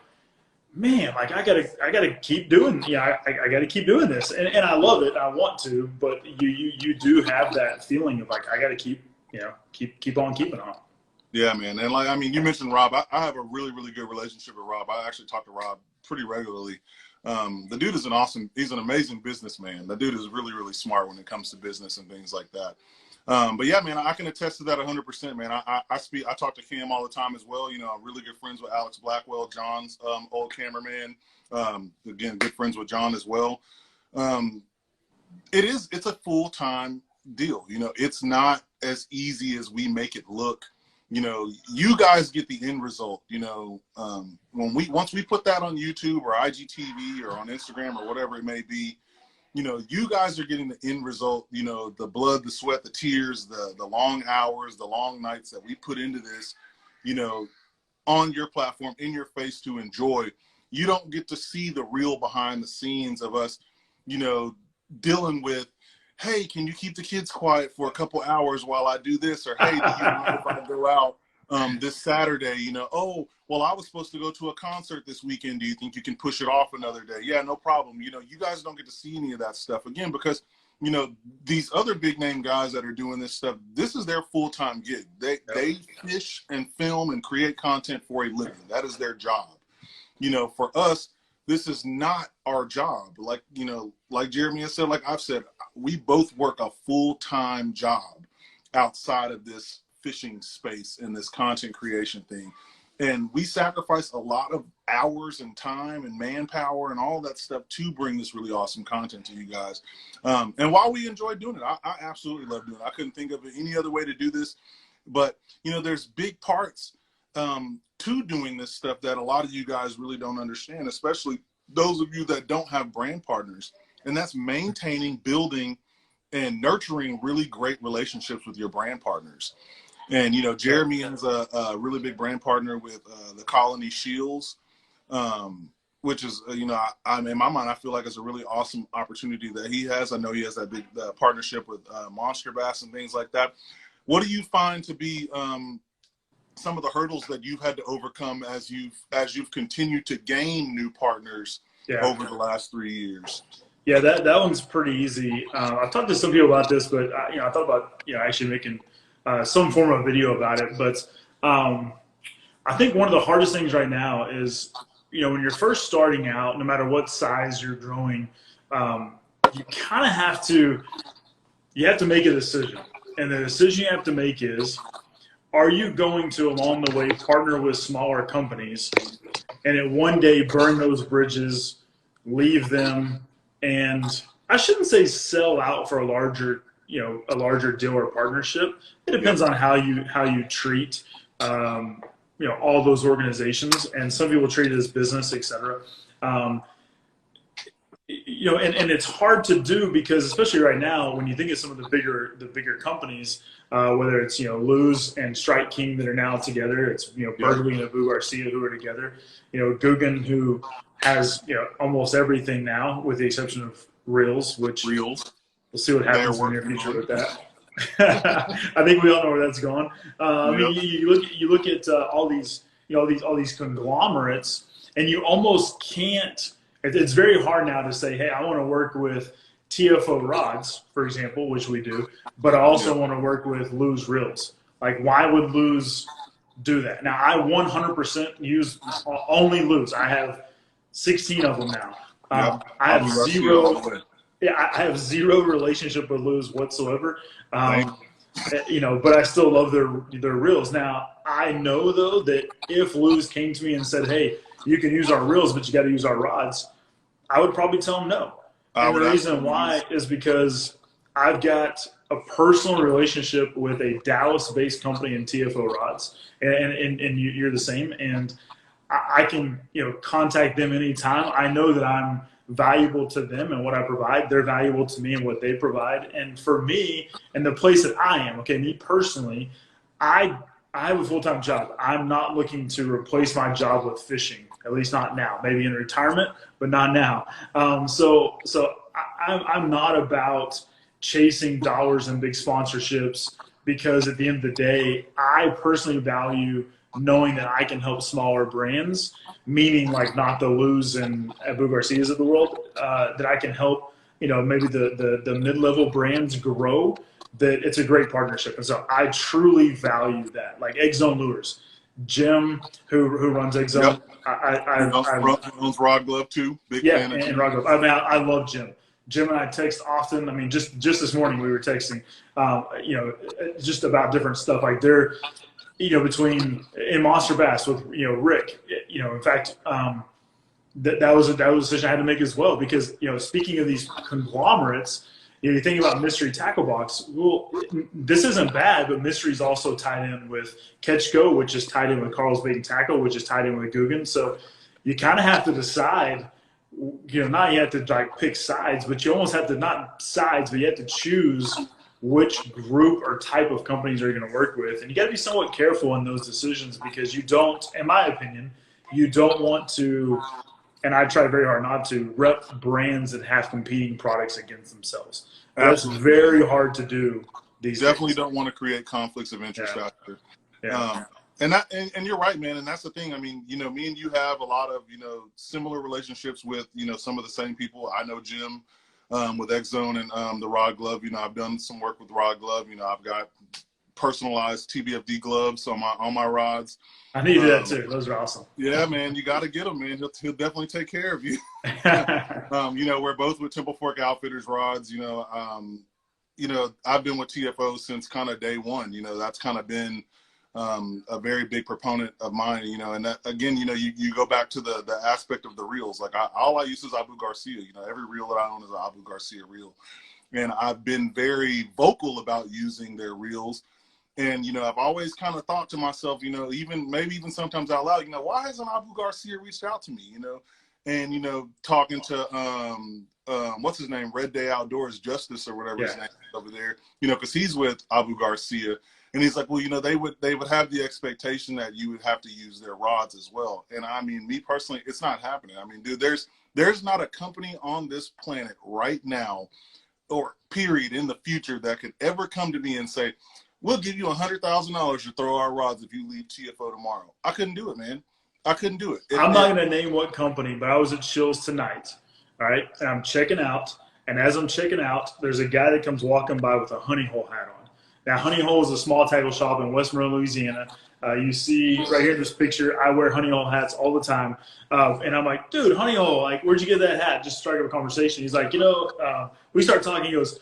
man, like I gotta keep doing, I gotta keep doing this, and I love it. I want to, but you do have that feeling of like I gotta keep on keeping on.
Yeah, man. And like, I mean, you mentioned Rob. I have a really, really good relationship with Rob. I actually talk to Rob pretty regularly. The dude is he's an amazing businessman. The dude is really, really smart when it comes to business and things like that. But yeah, man, I can attest to that 100%, man. I talk to Cam all the time as well. You know, I'm really good friends with Alex Blackwell, John's old cameraman. Again, good friends with John as well. It's a full-time deal. You know, it's not as easy as we make it look. You know, you guys get the end result. You know, once we put that on YouTube or IGTV or on Instagram or whatever it may be, you know, you guys are getting the end result. You know, the blood, the sweat, the tears, the long hours, the long nights that we put into this, you know, on your platform, in your face to enjoy. You don't get to see the real behind the scenes of us, you know, dealing with, hey, can you keep the kids quiet for a couple hours while I do this? Or, hey, do you mind if I go out this Saturday? You know, oh, well, I was supposed to go to a concert this weekend. Do you think you can push it off another day? Yeah, no problem. You know, you guys don't get to see any of that stuff, again, because, you know, these other big name guys that are doing this stuff, this is their full-time gig. They fish and film and create content for a living. That is their job. You know, for us, this is not our job. Like, you know, like Jeremy has said, like I've said, we both work a full-time job outside of this fishing space and this content creation thing. And we sacrifice a lot of hours and time and manpower and all that stuff to bring this really awesome content to you guys. And while we enjoy doing it, I absolutely love doing it. I couldn't think of any other way to do this. But, you know, there's big parts to doing this stuff that a lot of you guys really don't understand, especially those of you that don't have brand partners. And that's maintaining, building, and nurturing really great relationships with your brand partners. And, you know, Jeremy is a really big brand partner with the Colony Shields, which is, you know, in my mind, I feel like it's a really awesome opportunity that he has. I know he has that big partnership with Monster Bass and things like that. What do you find to be some of the hurdles that you've had to overcome as you've continued to gain new partners over the last 3 years?
Yeah, that one's pretty easy. I've talked to some people about this, but you know, I thought about, you know, actually making some form of video about it. But I think one of the hardest things right now is, you know, when you're first starting out, no matter what size you're growing, you kind of have to make a decision. And the decision you have to make is, are you going to, along the way, partner with smaller companies and at one day burn those bridges, leave them, and I shouldn't say sell out for a larger deal or partnership. It depends on how you treat you know, all those organizations, and some people treat it as business, etc. You know, and it's hard to do because, especially right now, when you think of some of the bigger companies, whether it's, you know, Luz and Strike King that are now together, it's, you know, Berkeley and Abu Garcia who are together, you know, Guggen, who has, you know, almost everything now with the exception of Reels, which we'll see what happens in the near future with that. I think we all know where that's going. I mean, you look at all these, you know, all these conglomerates, and you almost can't. It's very hard now to say, hey, I want to work with TFO rods, for example, which we do, but I also want to work with Luz Reels. Like, why would Luz do that? Now, I 100% use only Luz. I have 16 of them now. I have zero. Yeah, I have zero relationship with Luz whatsoever. You know, but I still love their reels. Now, I know though that if Luz came to me and said, "Hey, you can use our reels, but you got to use our rods," I would probably tell them no. And the reason why is because I've got a personal relationship with a Dallas-based company in TFO rods, and you're the same. And I can, you know, contact them anytime. I know that I'm valuable to them and what I provide. They're valuable to me and what they provide. And for me, and the place that I am, okay, me personally, I have a full-time job. I'm not looking to replace my job with fishing, at least not now. Maybe in retirement, but not now. So I'm not about chasing dollars and big sponsorships, because at the end of the day, I personally value knowing that I can help smaller brands, meaning like not the Luz and Abu Garcias of the world, that I can help, you know, maybe the mid-level brands grow that it's a great partnership. And so I truly value that. Like Egg Zone Lures, Jim, who runs Egg Zone,
Yep. Owns Rod Glove too. Big
yeah,
fan of
and
Jim.
Rod Glove. I mean, I love Jim. Jim and I text often. I mean, just this morning we were texting, just about different stuff. Like they're, between in Monster Bass with Rick. In fact, that was a decision I had to make as well because speaking of these conglomerates, you think about Mystery Tackle Box. Well, this isn't bad, but Mystery's also tied in with Catch Go, which is tied in with Carl's Bait and Tackle, which is tied in with Guggen. So you kind of have to decide. Not you have to like pick sides, but you almost have to not sides, but you have to choose which group or type of companies are you going to work with, and you got to be somewhat careful in those decisions because you don't, in my opinion, you don't want to. And I try very hard not to rep brands that have competing products against themselves. That's very hard to do these
Definitely
days.
don't want to create conflicts of interest out there.
Yeah.
And you're right, man. And that's the thing. I mean, me and you have a lot of, similar relationships with, some of the same people. I know Jim with X Zone and the Rod Glove. I've done some work with Rod Glove. I've got personalized TBFD gloves on my rods.
I need to do that too. Those are awesome.
Yeah, man, you got to get him, man. He'll definitely take care of you. We're both with Temple Fork Outfitters rods. I've been with TFO since kind of day one. That's kind of been a very big proponent of mine. And that, again, you go back to the aspect of the reels. Like all I use is Abu Garcia. Every reel that I own is an Abu Garcia reel, and I've been very vocal about using their reels. And, I've always kind of thought to myself, even sometimes out loud, why hasn't Abu Garcia reached out to me, and, talking to, what's his name? Red Day Outdoors Justice or whatever his name is over there, because he's with Abu Garcia. And he's like, well, they would have the expectation that you would have to use their rods as well. And I mean, me personally, it's not happening. I mean, dude, there's not a company on this planet right now or period in the future that could ever come to me and say, we'll give you $100,000 to throw our rods if you leave TFO tomorrow. I couldn't do it, man. I couldn't do it.
I'm not going to name what company, but I was at Chills tonight, all right? And I'm checking out. And as I'm checking out, there's a guy that comes walking by with a Honey Hole hat on. Now, Honey Hole is a small tackle shop in West Monroe, Louisiana. You see right here in this picture, I wear Honey Hole hats all the time. And I'm like, dude, Honey Hole, like, where'd you get that hat? Just strike up a conversation. He's like, we start talking. He goes,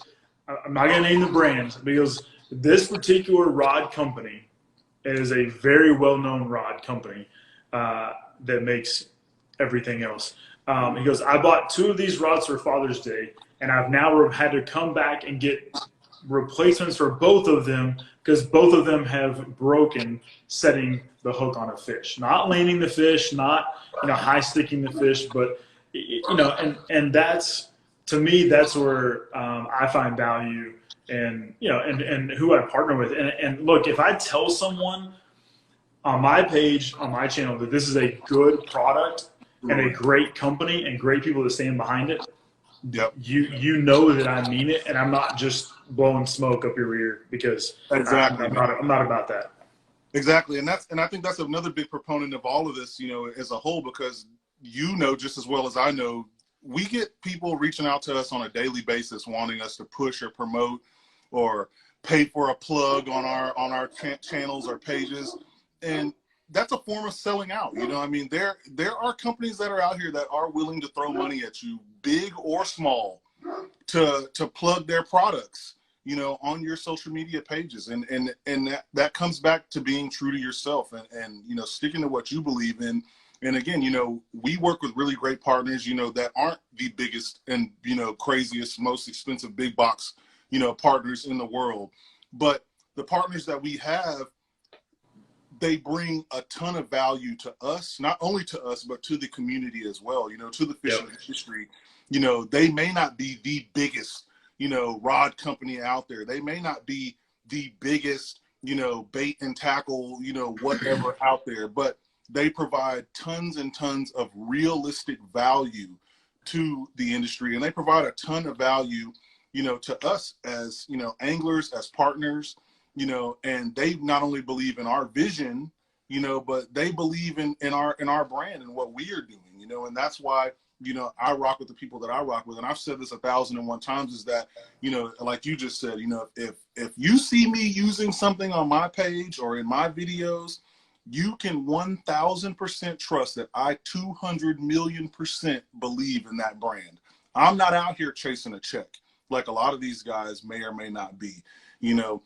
I'm not going to name the brand, but he goes, this particular rod company is a very well-known rod company that makes everything else. He goes, I bought 2 of these rods for Father's Day, and I've now had to come back and get replacements for both of them because both of them have broken setting the hook on a fish. Not landing the fish, not high sticking the fish, but and that's, to me, that's where I find value. And and who I partner with, and look, if I tell someone on my page, on my channel, that this is a good product and a great company and great people that stand behind it,
yep,
you know that I mean it, and I'm not just blowing smoke up your ear because
exactly.
I'm not about that.
Exactly, and I think that's another big proponent of all of this, as a whole, because just as well as I know, we get people reaching out to us on a daily basis wanting us to push or promote or pay for a plug on our channels or pages, and that's a form of selling out. I mean, there are companies that are out here that are willing to throw money at you, big or small, to plug their products, on your social media pages, and that comes back to being true to yourself and sticking to what you believe in. And again, we work with really great partners, that aren't the biggest and, craziest, most expensive big box, partners in the world. But the partners that we have, they bring a ton of value to us, not only to us, but to the community as well, to the fishing industry. They may not be the biggest, rod company out there. They may not be the biggest, bait and tackle, whatever out there, but they provide tons and tons of realistic value to the industry. And they provide a ton of value, to us as, anglers, as partners, and they not only believe in our vision, but they believe in our brand and what we are doing, and that's why, you know, I rock with the people that I rock with. And I've said this 1,001 times, is that, you know, like you just said, you know, if you see me using something on my page or in my videos, you can 1,000% trust that I 200,000,000% believe in that brand. I'm not out here chasing a check like a lot of these guys may or may not be. You know,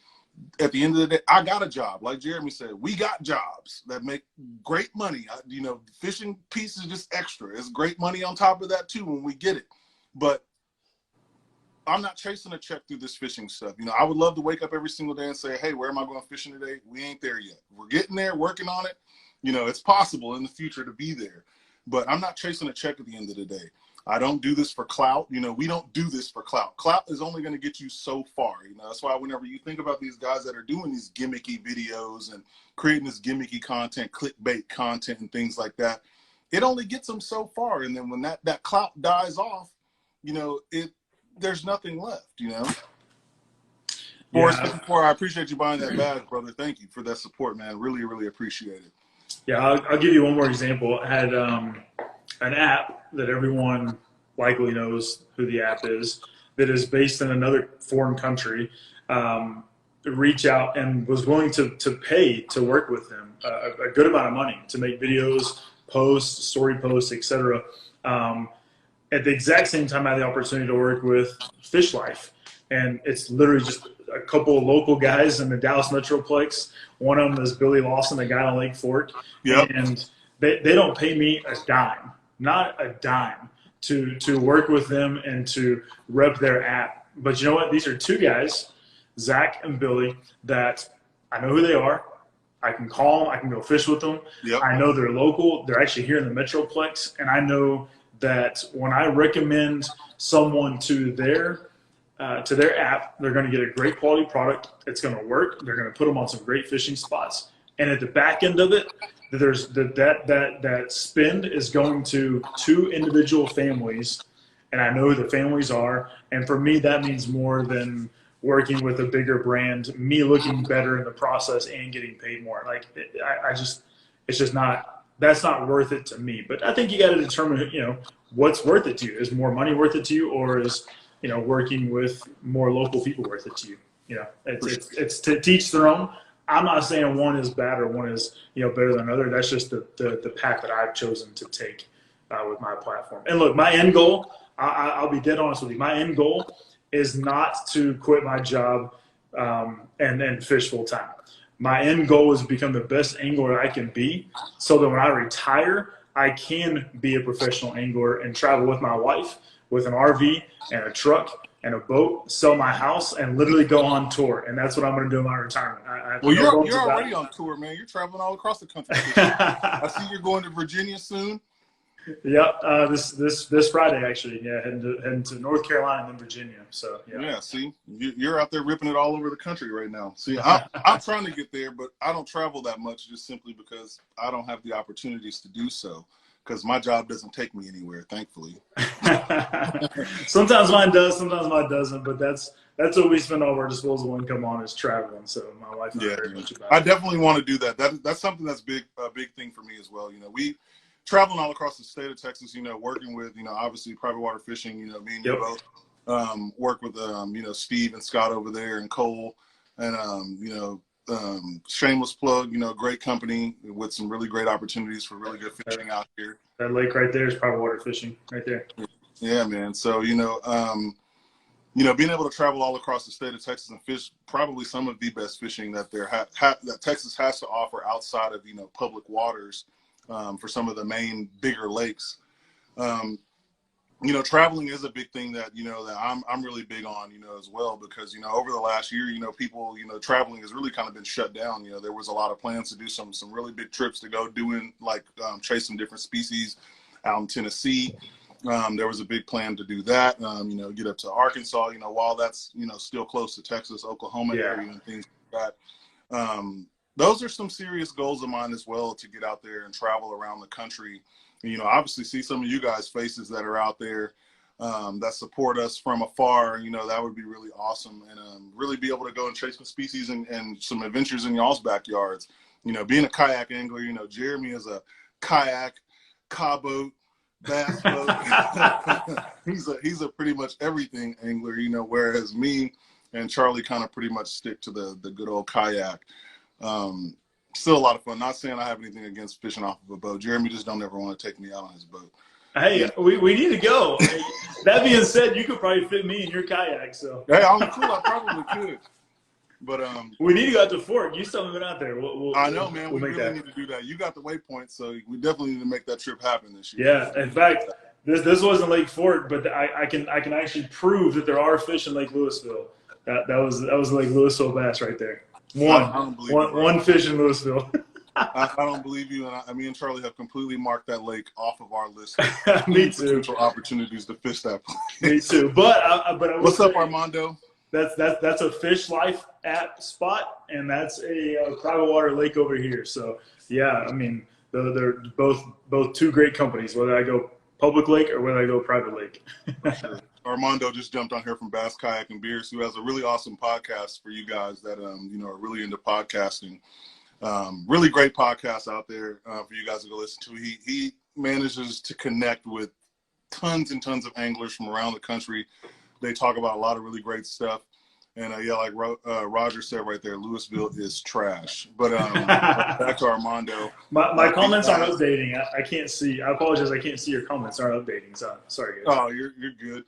at the end of the day, I got a job. Like Jeremy said, we got jobs that make great money. You know, fishing piece is just extra. It's great money on top of that too when we get it. But I'm not chasing a check through this fishing stuff. You know, I would love to wake up every single day and say, hey, where am I going fishing today? We ain't there yet. We're getting there, working on it. You know, it's possible in the future to be there. But I'm not chasing a check at the end of the day. I don't do this for clout. You know, we don't do this for clout. Clout is only going to get you so far. You know, that's why whenever you think about these guys that are doing these gimmicky videos and creating this gimmicky content, clickbait content and things like that, it only gets them so far. And then when that clout dies off, you know, there's nothing left, you know.
Yeah.
Before I appreciate you buying that bag, brother. Thank you for that support, man. Really, really appreciate it.
Yeah, I'll give you one more example. I had an app that everyone likely knows who the app is, that is based in another foreign country, reach out and was willing to pay to work with them a good amount of money to make videos, posts, story posts, etc. At the exact same time, I had the opportunity to work with Fish Life, and it's literally just a couple of local guys in the Dallas Metroplex. One of them is Billy Lawson, a guy on Lake Fork.
Yep.
And they don't pay me a dime, not a dime, to work with them and to rep their app. But you know what? These are two guys, Zach and Billy, that I know who they are. I can call them. I can go fish with them.
Yep.
I know they're local. They're actually here in the Metroplex. And I know that when I recommend someone to their app, they're going to get a great quality product. It's going to work. They're going to put them on some great fishing spots. And at the back end of it, there's that spend is going to two individual families, and I know who the families are. And for me, that means more than working with a bigger brand. Me looking better in the process and getting paid more. Like it's just not. That's not worth it to me. But I think you got to determine, you know, what's worth it to you. Is more money worth it to you, or is, you know, working with more local people worth it to you? You know, it's to teach their own. I'm not saying one is bad or one is, you know, better than another. That's just the path that I've chosen to take with my platform. And look, my end goal, I'll be dead honest with you. My end goal is not to quit my job and fish full time. My end goal is to become the best angler I can be, so that when I retire, I can be a professional angler and travel with my wife with an RV and a truck and a boat, sell my house, and literally go on tour. And that's what I'm going to do in my retirement.
Well, you're already on tour, man. You're traveling all across the country. I see you're going to Virginia soon.
Yep, this Friday actually. Yeah, heading to North Carolina and then Virginia. So yeah.
Yeah, see, you're out there ripping it all over the country right now. See, I'm trying to get there, but I don't travel that much just simply because I don't have the opportunities to do so. Because my job doesn't take me anywhere, thankfully.
Sometimes mine does, sometimes mine doesn't. But that's what we spend all of our disposable income on, is traveling. So my wife and I very much about it.
I definitely want to do that. That's something that's a big thing for me as well. You know, we traveling all across the state of Texas. You know, working with, you know, obviously private water fishing. You know, me and you both work with you know, Steve and Scott over there and Cole, and you know. Shameless plug, you know, great company with some really great opportunities for really good fishing out here.
That lake right there is private water fishing right there.
Yeah, man. So, you know, being able to travel all across the state of Texas and fish probably some of the best fishing that that Texas has to offer outside of, you know, public waters for some of the main bigger lakes. You know, traveling is a big thing that, you know, that I'm really big on, you know, as well, because, you know, over the last year, you know, people, you know, traveling has really kind of been shut down. You know, there was a lot of plans to do some really big trips to go doing, like, chase some different species out in Tennessee. There was a big plan to do that, you know, get up to Arkansas, you know, while that's, you know, still close to Texas, Oklahoma area and things like that. Those are some serious goals of mine as well, to get out there and travel around the country. You know, obviously see some of you guys' faces that are out there that support us from afar. You know, that would be really awesome, and really be able to go and chase some species and some adventures in y'all's backyards. You know, being a kayak angler, you know, Jeremy is a kayak, boat, bass boat. he's a pretty much everything angler, you know, whereas me and Charlie kind of pretty much stick to the good old kayak. Still a lot of fun. Not saying I have anything against fishing off of a boat. Jeremy just don't ever want to take me out on his boat.
Hey,
yeah.
we need to go. That being said, you could probably fit me in your kayak. So
hey, I'm cool. I probably could. But
we need to go out to Fort. You still haven't been out there.
I know, man.
We'll
we really need to do that. You got the waypoint, so we definitely need to make that trip happen this year.
Yeah. In fact, this wasn't Lake Fort, but I can actually prove that there are fish in Lake Louisville. That was Lake Louisville bass right there. One fish in Louisville.
I don't believe you, and me and Charlie have completely marked that lake off of our list.
Me too.
Potential opportunities to fish that place.
Me too. But
what's up, Armando?
That's a Fish Life app spot, and that's a private water lake over here. So yeah, I mean they're both two great companies. Whether I go public lake or whether I go private lake.
Sure. Armando just jumped on here from Bass Kayak and Beers, who has a really awesome podcast for you guys that you know are really into podcasting. Really great podcast out there for you guys to go listen to. He manages to connect with tons and tons of anglers from around the country. They talk about a lot of really great stuff. And yeah, like Roger said right there, Louisville is trash. But back to Armando.
My comments aren't updating. I can't see. I apologize. I can't see your comments aren't updating. So sorry, guys.
Oh, you're good.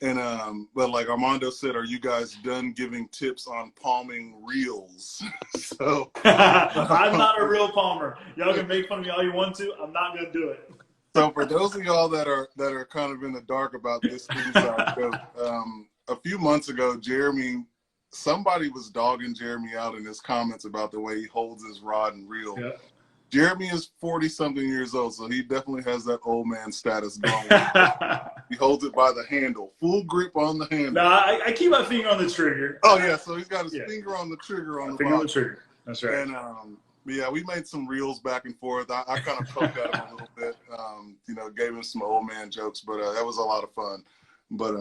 And but like Armando said, are you guys done giving tips on palming reels? So
I'm not a real palmer. Y'all can make fun of me all you want to. I'm not gonna do it.
So for those of y'all that are kind of in the dark about this inside joke, a few months ago, somebody was dogging Jeremy out in his comments about the way he holds his rod and reel. Yeah. Jeremy is 40-something years old, so he definitely has that old man status going. He holds it by the handle, full grip on the handle.
No, I keep my finger on the trigger.
Oh yeah, so he's got his finger on the trigger on the
finger on the trigger. That's right.
And yeah, we made some reels back and forth. I kind of poked at him a little bit, you know, gave him some old man jokes, but that was a lot of fun. But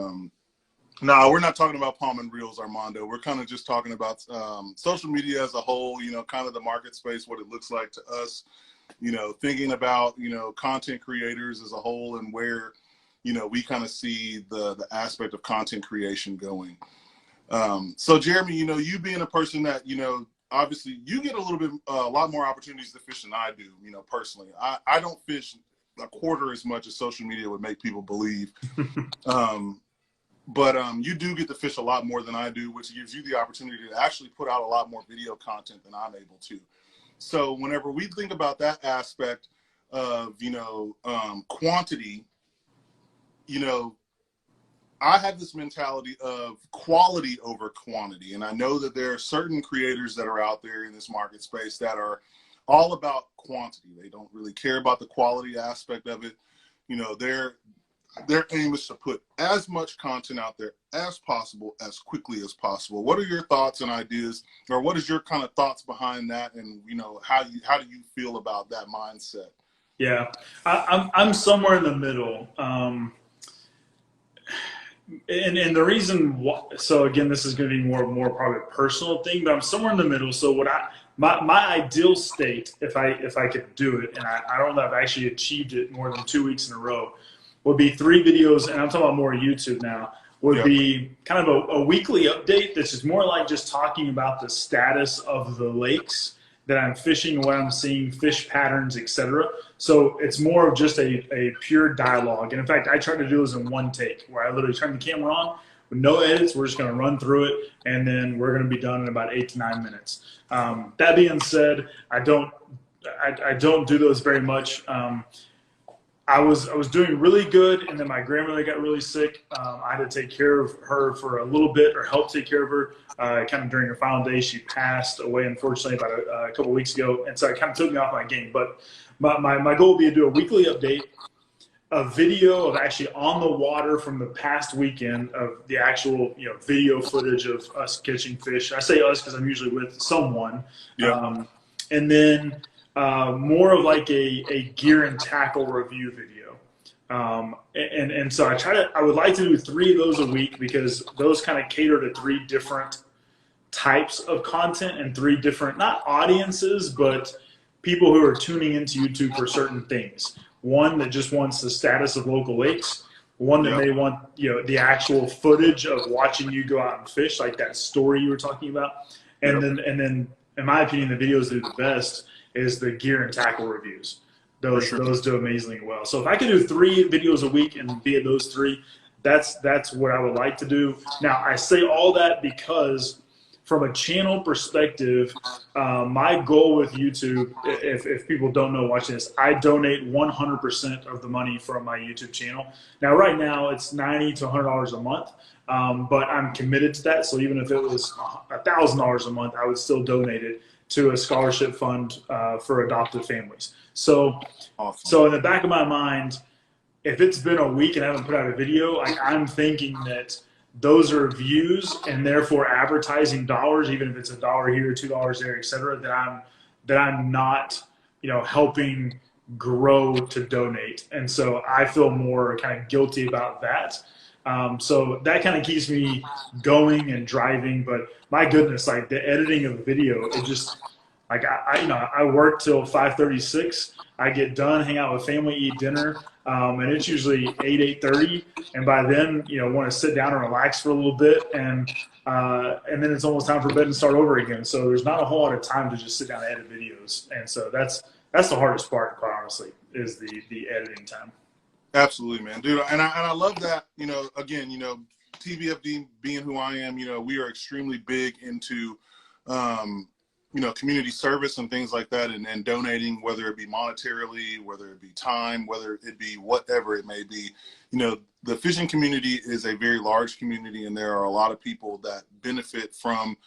no, we're not talking about palming reels, Armando. We're kind of just talking about social media as a whole, you know, kind of the market space, what it looks like to us, you know, thinking about, you know, content creators as a whole and where, you know, we kind of see the aspect of content creation going. So, Jeremy, you know, you being a person that, you know, obviously you get a lot more opportunities to fish than I do, you know, personally. I don't fish a quarter as much as social media would make people believe. But you do get to fish a lot more than I do, which gives you the opportunity to actually put out a lot more video content than I'm able to. So whenever we think about that aspect of, you know, quantity, you know, I have this mentality of quality over quantity. And I know that there are certain creators that are out there in this market space that are all about quantity. They don't really care about the quality aspect of it. You know, their aim is to put as much content out there as possible, as quickly as possible. What are your thoughts and ideas, or what is your kind of thoughts behind that? And, you know, how do you feel about that mindset?
Yeah, I'm somewhere in the middle. And the reason why, so again, this is going to be more probably a personal thing, but I'm somewhere in the middle. So what my ideal state, if I could do it, and I don't know if I've actually achieved it more than 2 weeks in a row, would be 3 videos, and I'm talking about more YouTube now, would be kind of a weekly update that's just more like just talking about the status of the lakes that I'm fishing, what I'm seeing, fish patterns, etc. So it's more of just a pure dialogue. And in fact, I try to do this in one take, where I literally turn the camera on with no edits. We're just going to run through it, and then we're going to be done in about 8 to 9 minutes. That being said, I don't do those very much. I was doing really good, and then my grandmother got really sick. I had to take care of her for a little bit, or help take care of her. Kind of during her final days, she passed away, unfortunately, about a couple weeks ago, and so it kind of took me off my game. But my goal would be to do a weekly update, a video of actually on the water from the past weekend of the actual video footage of us catching fish. I say us because I'm usually with someone, and then. More of like a gear and tackle review video. And so I would like to do 3 of those a week, because those kind of cater to 3 different types of content and 3 different, not audiences, but people who are tuning into YouTube for certain things. one that just wants the status of local lakes, one that
Yep.
may want, you know, the actual footage of watching you go out and fish, like that story you were talking about. And
Yep.
then in my opinion, the videos that do the best is the gear and tackle reviews. Those do amazingly well. So if I could do 3 videos a week and be at those 3, that's what I would like to do. Now I say all that because from a channel perspective, my goal with YouTube, if people don't know watching this, I donate 100% of the money from my YouTube channel. Now, right now, it's $90 to $100 a month, but I'm committed to that. So even if it was $1,000 a month, I would still donate it to a scholarship fund for adoptive families. So,
Awesome.
so in the back of my mind, if it's been a week and I haven't put out a video, I'm thinking that those are views and therefore advertising dollars, even if it's $1 here, $2 there, et cetera, that I'm not, you know, helping grow to donate. And so I feel more kind of guilty about that. So that kind of keeps me going and driving. But my goodness, like the editing of a video, it just, like I work till 5:36. I get done, hang out with family, eat dinner, and it's usually 8:30. And by then, you know, want to sit down and relax for a little bit, and then it's almost time for bed and start over again. So there's not a whole lot of time to just sit down and edit videos. And so that's the hardest part, quite honestly, is the editing time.
Absolutely, man, dude. And I love that. You know, again, you know, TBFD being who I am, you know, we are extremely big into you know, community service and things like that, and donating, whether it be monetarily, whether it be time, whether it be whatever it may be. You know, the fishing community is a very large community, and there are a lot of people that benefit from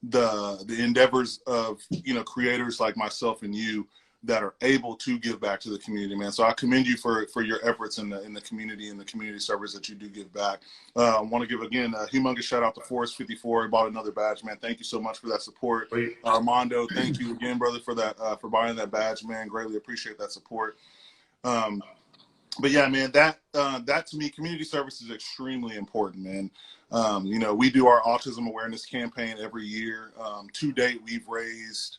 the endeavors of, you know, creators like myself and you that are able to give back to the community, man. So I commend you for your efforts in the community and the community service that you do give back. I want to give, again, a humongous shout out to Forest 54. He bought another badge, man. Thank you so much for that support. Armando, thank you again, brother, for that, for buying that badge, man. Greatly appreciate that support. But yeah, man, that to me, community service is extremely important, man. You know, we do our autism awareness campaign every year. To date, we've raised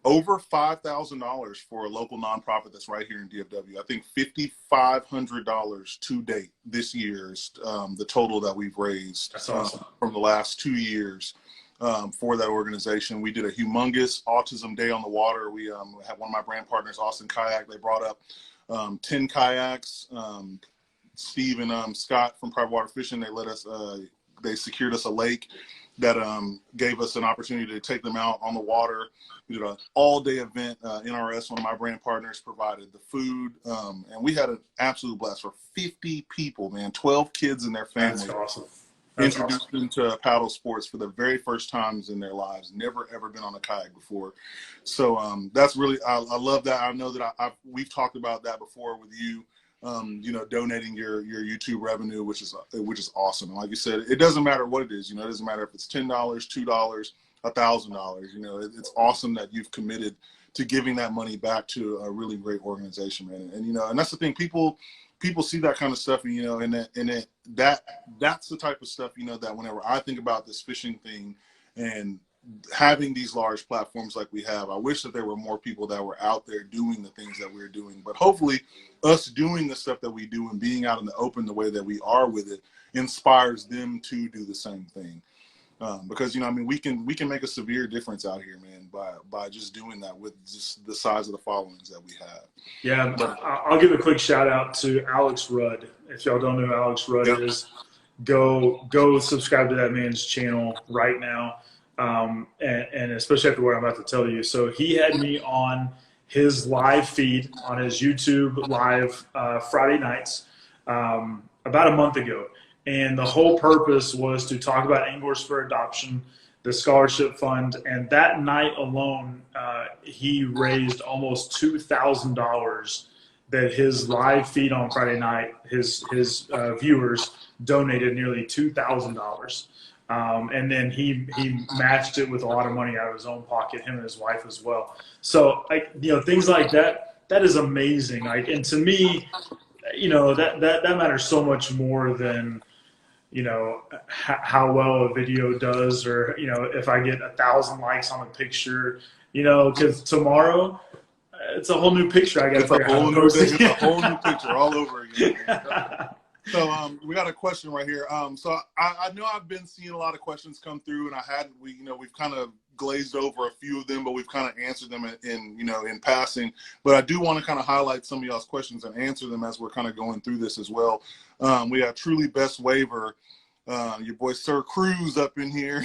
over $5,000 for a local nonprofit that's right here in DFW. I think $5,500 to date this year is the total that we've raised.
That's awesome.
From the last 2 years for that organization. We did a humongous autism day on the water. We had one of my brand partners, Austin Kayak. They brought up 10 kayaks. Steve and Scott from Private Water Fishing, they let us, they secured us a lake that gave us an opportunity to take them out on the water. We did an all-day event. NRS, one of my brand partners, provided the food, and we had an absolute blast for 50 people, man, 12 kids and their families.
That's awesome.
Introduced them to paddle sports for the very first times in their lives. Never, ever been on a kayak before. So that's really, I love that. I know that we've talked about that before with you. You know, donating your YouTube revenue, which is awesome. And like you said, it doesn't matter what it is. You know, it doesn't matter if it's $10, $2, $1,000. You know, it's awesome that you've committed to giving that money back to a really great organization, man. And you know, and that's the thing. People see that kind of stuff, and you know, and that's the type of stuff, you know, that whenever I think about this fishing thing and having these large platforms like we have, I wish that there were more people that were out there doing the things that we're doing. But hopefully us doing the stuff that we do and being out in the open the way that we are with it inspires them to do the same thing. Because, you know, I mean, we can make a severe difference out here, man, by just doing that with just the size of the followings that we have.
Yeah, but I'll give a quick shout out to Alex Rudd. If y'all don't know who Alex Rudd is, go subscribe to that man's channel right now. And especially after what I'm about to tell you. So he had me on his live feed on his YouTube live Friday nights about a month ago. And the whole purpose was to talk about anglers for adoption, the scholarship fund. And that night alone, he raised almost $2,000 that his live feed on Friday night, his viewers donated nearly $2,000. And then he matched it with a lot of money out of his own pocket, him and his wife as well. So, like, you know, things like that is amazing. Like, and to me, you know, that matters so much more than, you know, how well a video does, or, you know, if I get 1,000 likes on a picture, you know, because tomorrow it's a whole new picture. I got to figure out how to post it.
It's a whole new picture all over again. So we got a question right here. So I know I've been seeing a lot of questions come through, and we've kind of glazed over a few of them, but we've kind of answered them in passing. But I do want to kind of highlight some of y'all's questions and answer them as we're kind of going through this as well. We have Truly Best Waiver, your boy Sir Cruz up in here.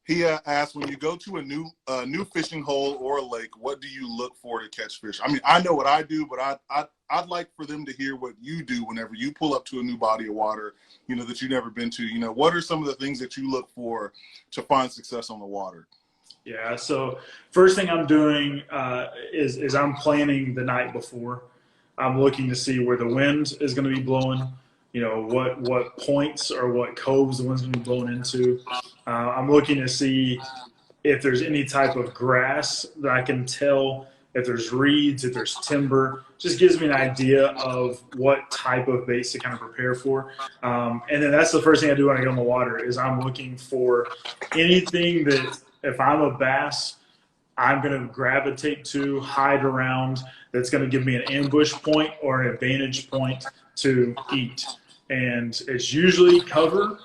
He asked, when you go to a new fishing hole or a lake, what do you look for to catch fish? I mean, I know what I do, but I'd like for them to hear what you do whenever you pull up to a new body of water, that you've never been to. What are some of the things that you look for to find success on the water?
Yeah, so first thing I'm doing is I'm planning the night before. I'm looking to see where the wind is going to be blowing, what points or what coves the wind's going to be blowing into. I'm looking to see if there's any type of grass that I can tell, if there's reeds, if there's timber. Just gives me an idea of what type of baits to kind of prepare for. And then that's the first thing I do when I get on the water is I'm looking for anything that, if I'm a bass, I'm going to gravitate to, hide around, that's going to give me an ambush point or an advantage point to eat. And it's usually cover,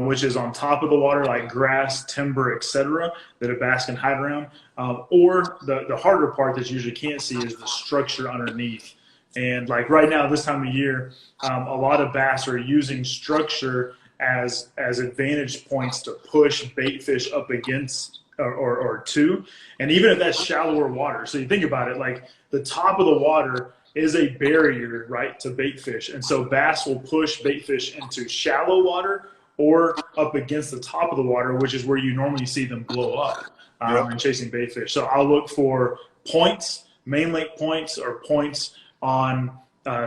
which is on top of the water, like grass, timber, etc., that a bass can hide around. Or the harder part that you usually can't see is the structure underneath. And like right now, this time of year, a lot of bass are using structure as advantage points to push bait fish up against or to. And even if that's shallower water, so you think about it, like the top of the water is a barrier, right, to bait fish. And so bass will push bait fish into shallow water or up against the top of the water, which is where you normally see them blow up and chasing bait fish. So I'll look for points, main lake points, or points on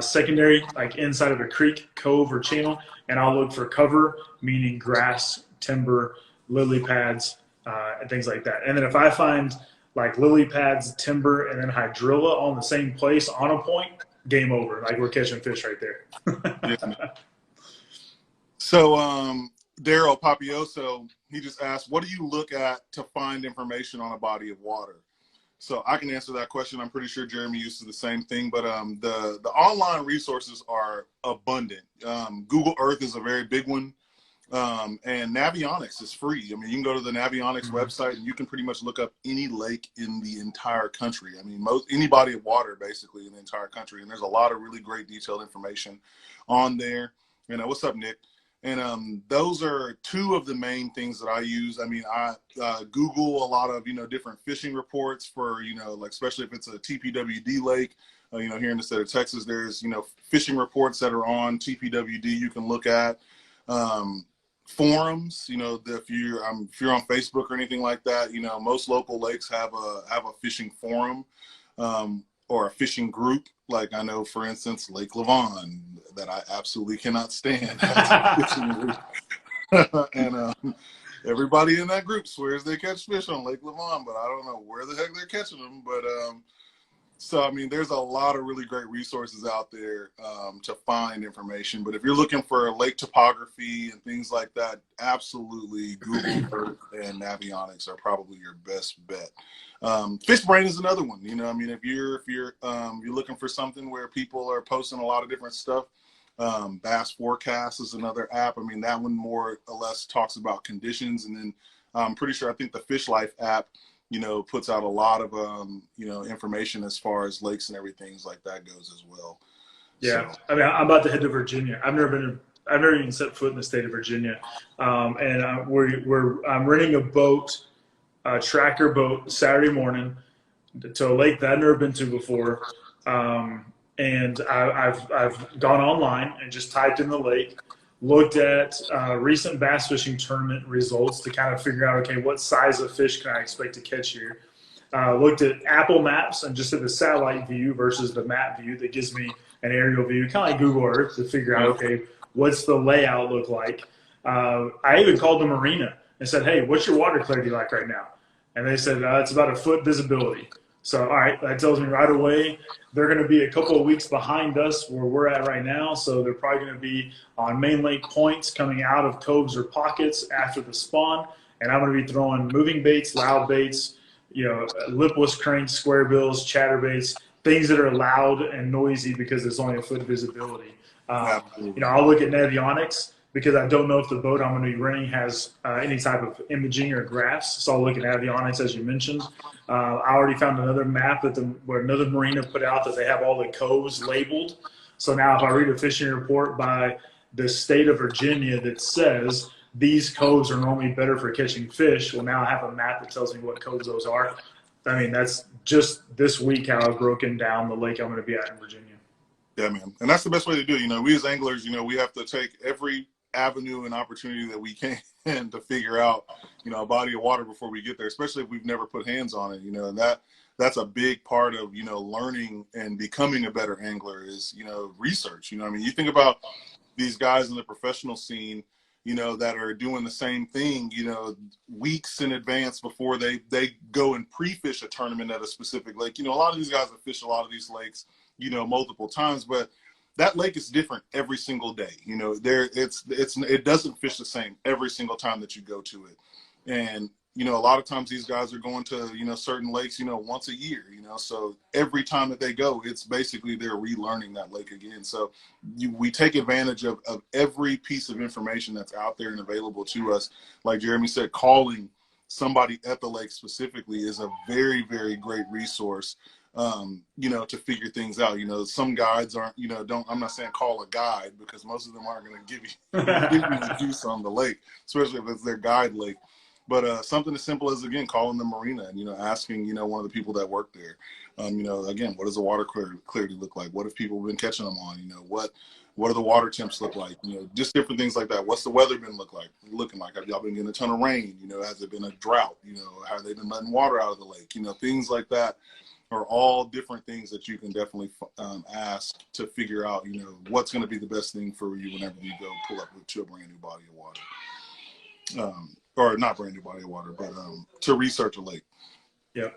secondary, like inside of a creek, cove, or channel. And I'll look for cover, meaning grass, timber, lily pads, and things like that. And then if I find like lily pads, timber, and then hydrilla all in the same place on a point, game over. Like we're catching fish right there.
Yeah. So Daryl Papioso, he just asked, what do you look at to find information on a body of water? So I can answer that question. I'm pretty sure Jeremy uses the same thing, but the online resources are abundant. Google Earth is a very big one. And Navionics is free. I mean, you can go to the Navionics website and you can pretty much look up any lake in the entire country. I mean, any body of water basically in the entire country. And there's a lot of really great detailed information on there. What's up, Nick? And those are two of the main things that I use. I mean, I Google a lot of, different fishing reports for, like, especially if it's a TPWD lake, here in the state of Texas, there's, fishing reports that are on TPWD you can look at. Forums, if you're on Facebook or anything like that, most local lakes have a fishing forum or a fishing group. Like I know, for instance, Lake Lavon, that I absolutely cannot stand. And everybody in that group swears they catch fish on Lake Lavon, but I don't know where the heck they're catching them. But so, I mean, there's a lot of really great resources out there to find information. But if you're looking for lake topography and things like that, absolutely Google Earth and Navionics are probably your best bet. Fishbrain is another one. I mean, if you're looking for something where people are posting a lot of different stuff, Bass Forecast is another app. I mean, that one more or less talks about conditions. And then I'm pretty sure, I think the Fish Life app, puts out a lot of, information as far as lakes and everything like that goes as well.
Yeah. So. I mean, I'm about to head to Virginia. I've never even set foot in the state of Virginia. And I'm renting a boat, a tracker boat, Saturday morning to a lake that I've never been to before. And I've gone online and just typed in the lake, looked at recent bass fishing tournament results to kind of figure out, okay, what size of fish can I expect to catch here? Looked at Apple Maps and just at the satellite view versus the map view that gives me an aerial view, kind of like Google Earth, to figure out, okay, what's the layout look like? I even called the marina and said, hey, what's your water clarity like right now? And they said, it's about a foot visibility. So, all right, that tells me right away they're going to be a couple of weeks behind us where we're at right now. So they're probably going to be on main lake points coming out of coves or pockets after the spawn. And I'm going to be throwing moving baits, loud baits, lipless cranks, square bills, chatterbaits, things that are loud and noisy because there's only a foot visibility. I'll look at Navionics because I don't know if the boat I'm going to be renting has any type of imaging or graphs. So I'll look at Navionics, as you mentioned. I already found another map where another marina put out that they have all the coves labeled. So now if I read a fishing report by the state of Virginia that says these coves are normally better for catching fish, well, now I have a map that tells me what coves those are. I mean, that's just this week how I've broken down the lake I'm going to be at in Virginia.
Yeah, man. And that's the best way to do it. We as anglers, we have to take every avenue and opportunity that we can to figure out, a body of water before we get there, especially if we've never put hands on it, and that's a big part of, learning and becoming a better angler is, research. You think about these guys in the professional scene, that are doing the same thing, weeks in advance before they go and pre-fish a tournament at a specific lake. A lot of these guys have fished a lot of these lakes, multiple times, but that lake is different every single day. It doesn't fish the same every single time that you go to it. And, a lot of times these guys are going to, certain lakes, once a year, so every time that they go, it's basically they're relearning that lake again. So we take advantage of every piece of information that's out there and available to us. Like Jeremy said, calling somebody at the lake specifically is a very, very great resource, to figure things out. Some guides aren't, I'm not saying call a guide because most of them aren't going to give you the juice on the lake, especially if it's their guide lake. But something as simple as, again, calling the marina and, asking, one of the people that work there, again, what does the water clarity look like? What have people been catching them on? What do the water temps look like? Just different things like that. What's the weather been looking like? Have y'all been getting a ton of rain? Has it been a drought? Have they been letting water out of the lake? Things like that are all different things that you can definitely ask to figure out, what's going to be the best thing for you whenever you go pull up to a brand new body of water. Or not brand new body of water, but to research a lake.
Yeah.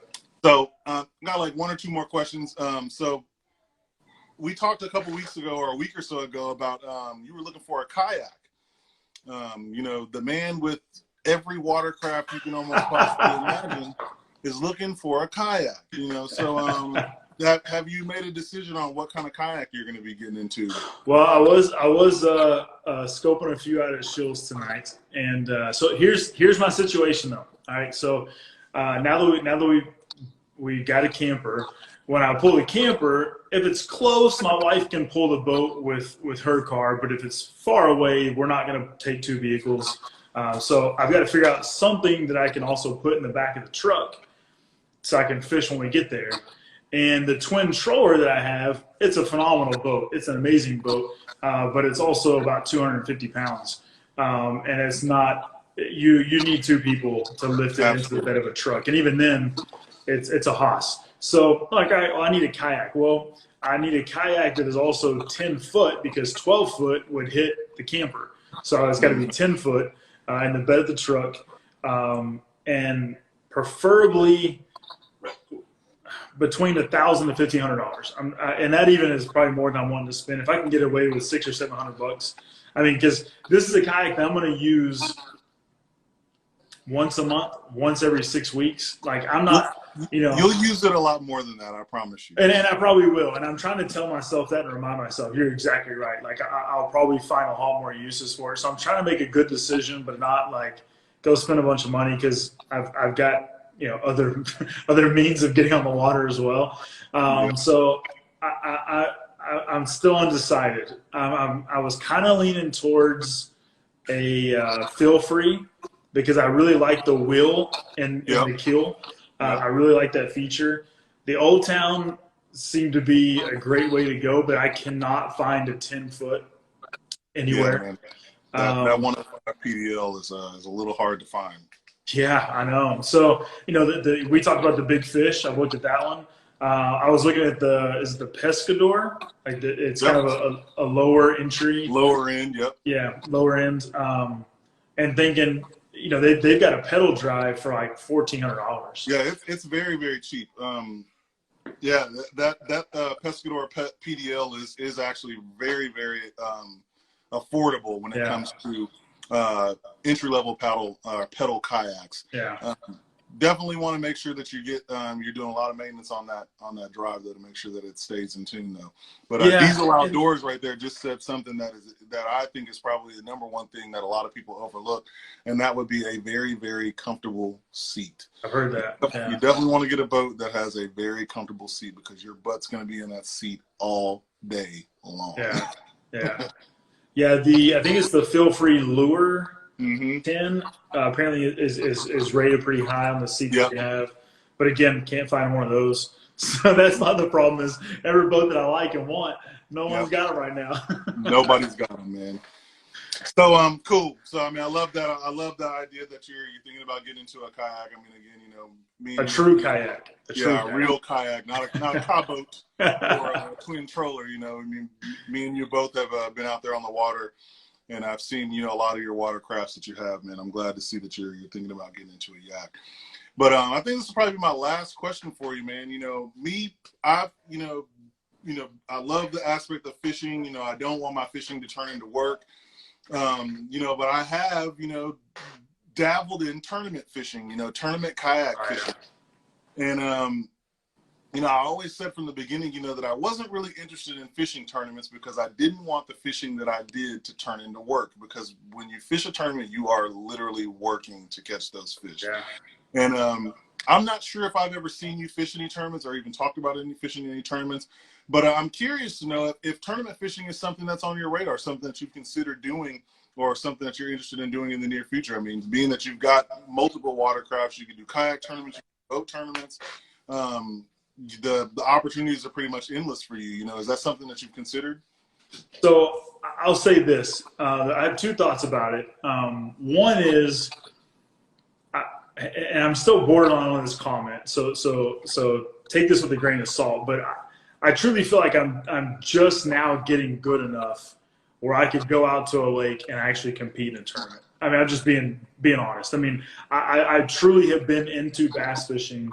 So got like one or two more questions. So we talked a couple weeks ago or a week or so ago about you were looking for a kayak. The man with every watercraft you can almost possibly imagine is looking for a kayak. So have you made a decision on what kind of kayak you're going to be getting into?
Well, I was scoping a few out at Shills tonight, and so here's my situation though. All right, so now that we got a camper, when I pull the camper, if it's close, my wife can pull the boat with her car, but if it's far away, we're not going to take two vehicles. So I've got to figure out something that I can also put in the back of the truck so I can fish when we get there. And the twin troller that I have, it's a phenomenal boat. It's an amazing boat, but it's also about 250 pounds. And it's not, you need two people to lift it into the bed of a truck. And even then, it's a Haas. So like, I need a kayak. Well, I need a kayak that is also 10 foot because 12 foot would hit the camper. So it's got to be 10 foot in the bed of the truck, and preferably between $1,000 to $1,500, and that even is probably more than I'm wanting to spend. If I can get away with $600 or $700, I mean, because this is a kayak that I'm going to use once a month, once every 6 weeks. Like I'm not,
you'll use it a lot more than that, I promise you.
And I probably will. And I'm trying to tell myself that and remind myself, you're exactly right. Like I'll probably find a lot more uses for it. So I'm trying to make a good decision, but not like go spend a bunch of money because I've got other means of getting on the water as well. So I'm still undecided. I was kind of leaning towards a feel free because I really like the wheel and the keel. I really like that feature. The Old Town seemed to be a great way to go, but I cannot find a 10-foot anywhere.
Yeah, that one PDL is a little hard to find.
Yeah, I know. So, we talked about the big fish. I looked at that one. I was looking at is the Pescador? Like it's kind of a lower entry.
Lower end, yep.
Yeah, lower end. And thinking, they've got a pedal drive for like $1,400.
Yeah, it's very, very cheap. That Pescador PDL is actually very, very affordable when it comes to entry-level pedal kayaks.
Yeah.
definitely want to make sure that you get you're doing a lot of maintenance on that drive though, to make sure that it stays in tune though. But Diesel Outdoors right there just said something that I think is probably the number one thing that a lot of people overlook, and that would be a very, very comfortable seat.
I've heard that.
You definitely want to get a boat that has a very comfortable seat, because your butt's going to be in that seat all day long.
I think it's the Feel Free Lure 10. Apparently is rated pretty high on the seats that you have, but again, can't find one of those. So that's not the problem. Is every boat that I like and want, no one's got it right now.
Nobody's got them, man. So cool. So I mean, I love that. I love the idea that you're thinking about getting into a kayak. I mean, again, you know,
a true kayak.
A real kayak, not a car boat or a twin troller. You know, I mean, me and you both have been out there on the water. And I've seen, you know, a lot of your watercrafts that you have, man. I'm glad to see that you're thinking about getting into a yak. But I think this will probably be my last question for you, man. You know, I love the aspect of fishing. You know, I don't want my fishing to turn into work. You know, but I have, you know, dabbled in tournament fishing, you know, tournament kayak fishing. And, you know, I always said from the beginning, you know, that I wasn't really interested in fishing tournaments because I didn't want the fishing that I did to turn into work. Because when you fish a tournament, you are literally working to catch those fish.
Yeah.
And I'm not sure if I've ever seen you fish any tournaments or even talked about fishing any tournaments. But I'm curious to know if tournament fishing is something that's on your radar, something that you've considered doing, or something that you're interested in doing in the near future. I mean, being that you've got multiple watercrafts, you can do kayak tournaments, you can do boat tournaments. The opportunities are pretty much endless for you. You know, is that something that you've considered?
So I'll say this. I have two thoughts about it. One is, and I'm still borderline on this comment, so take this with a grain of salt, but I truly feel like I'm just now getting good enough where I could go out to a lake and actually compete in a tournament. I mean, I'm just being honest. I mean, I truly have been into bass fishing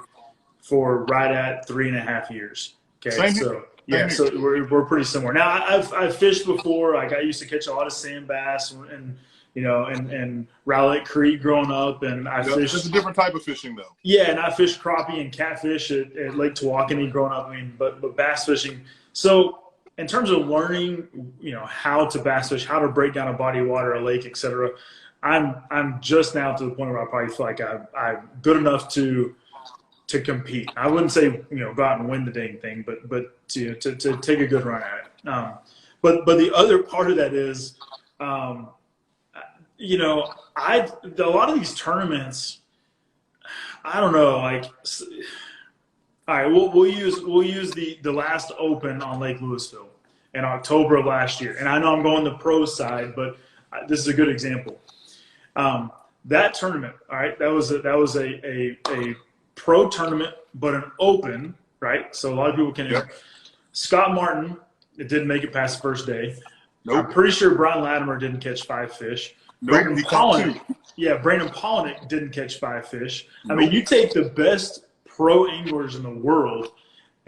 for right at 3.5 years. Okay, so we're pretty similar. Now I've fished before. Like I used to catch a lot of sand bass and you know and Rowlett Creek growing up, and I fished.
It's a different type of fishing though.
Yeah, and I fished crappie and catfish at Lake Tawakoni growing up. I mean, but bass fishing. So in terms of learning, you know, how to bass fish, how to break down a body of water, a lake, etc. I'm just now to the point where I probably feel like I'm good enough to compete. I wouldn't say, you know, go out and win the dang thing, but to take a good run at it. But the other part of that is, you know, a lot of these tournaments, I don't know, like, all right, we'll use the last Open on Lake Louisville in October of last year, and I know I'm going the pro side, but this is a good example. That tournament, all right, that was a pro tournament, but an Open, right? So a lot of people can. Yep. Scott Martin, it didn't make it past the first day. Nope. I'm pretty sure Brian Latimer didn't catch 5 fish.
Nope.
Brandon Polnick didn't catch 5 fish. Nope. I mean, you take the best pro anglers in the world,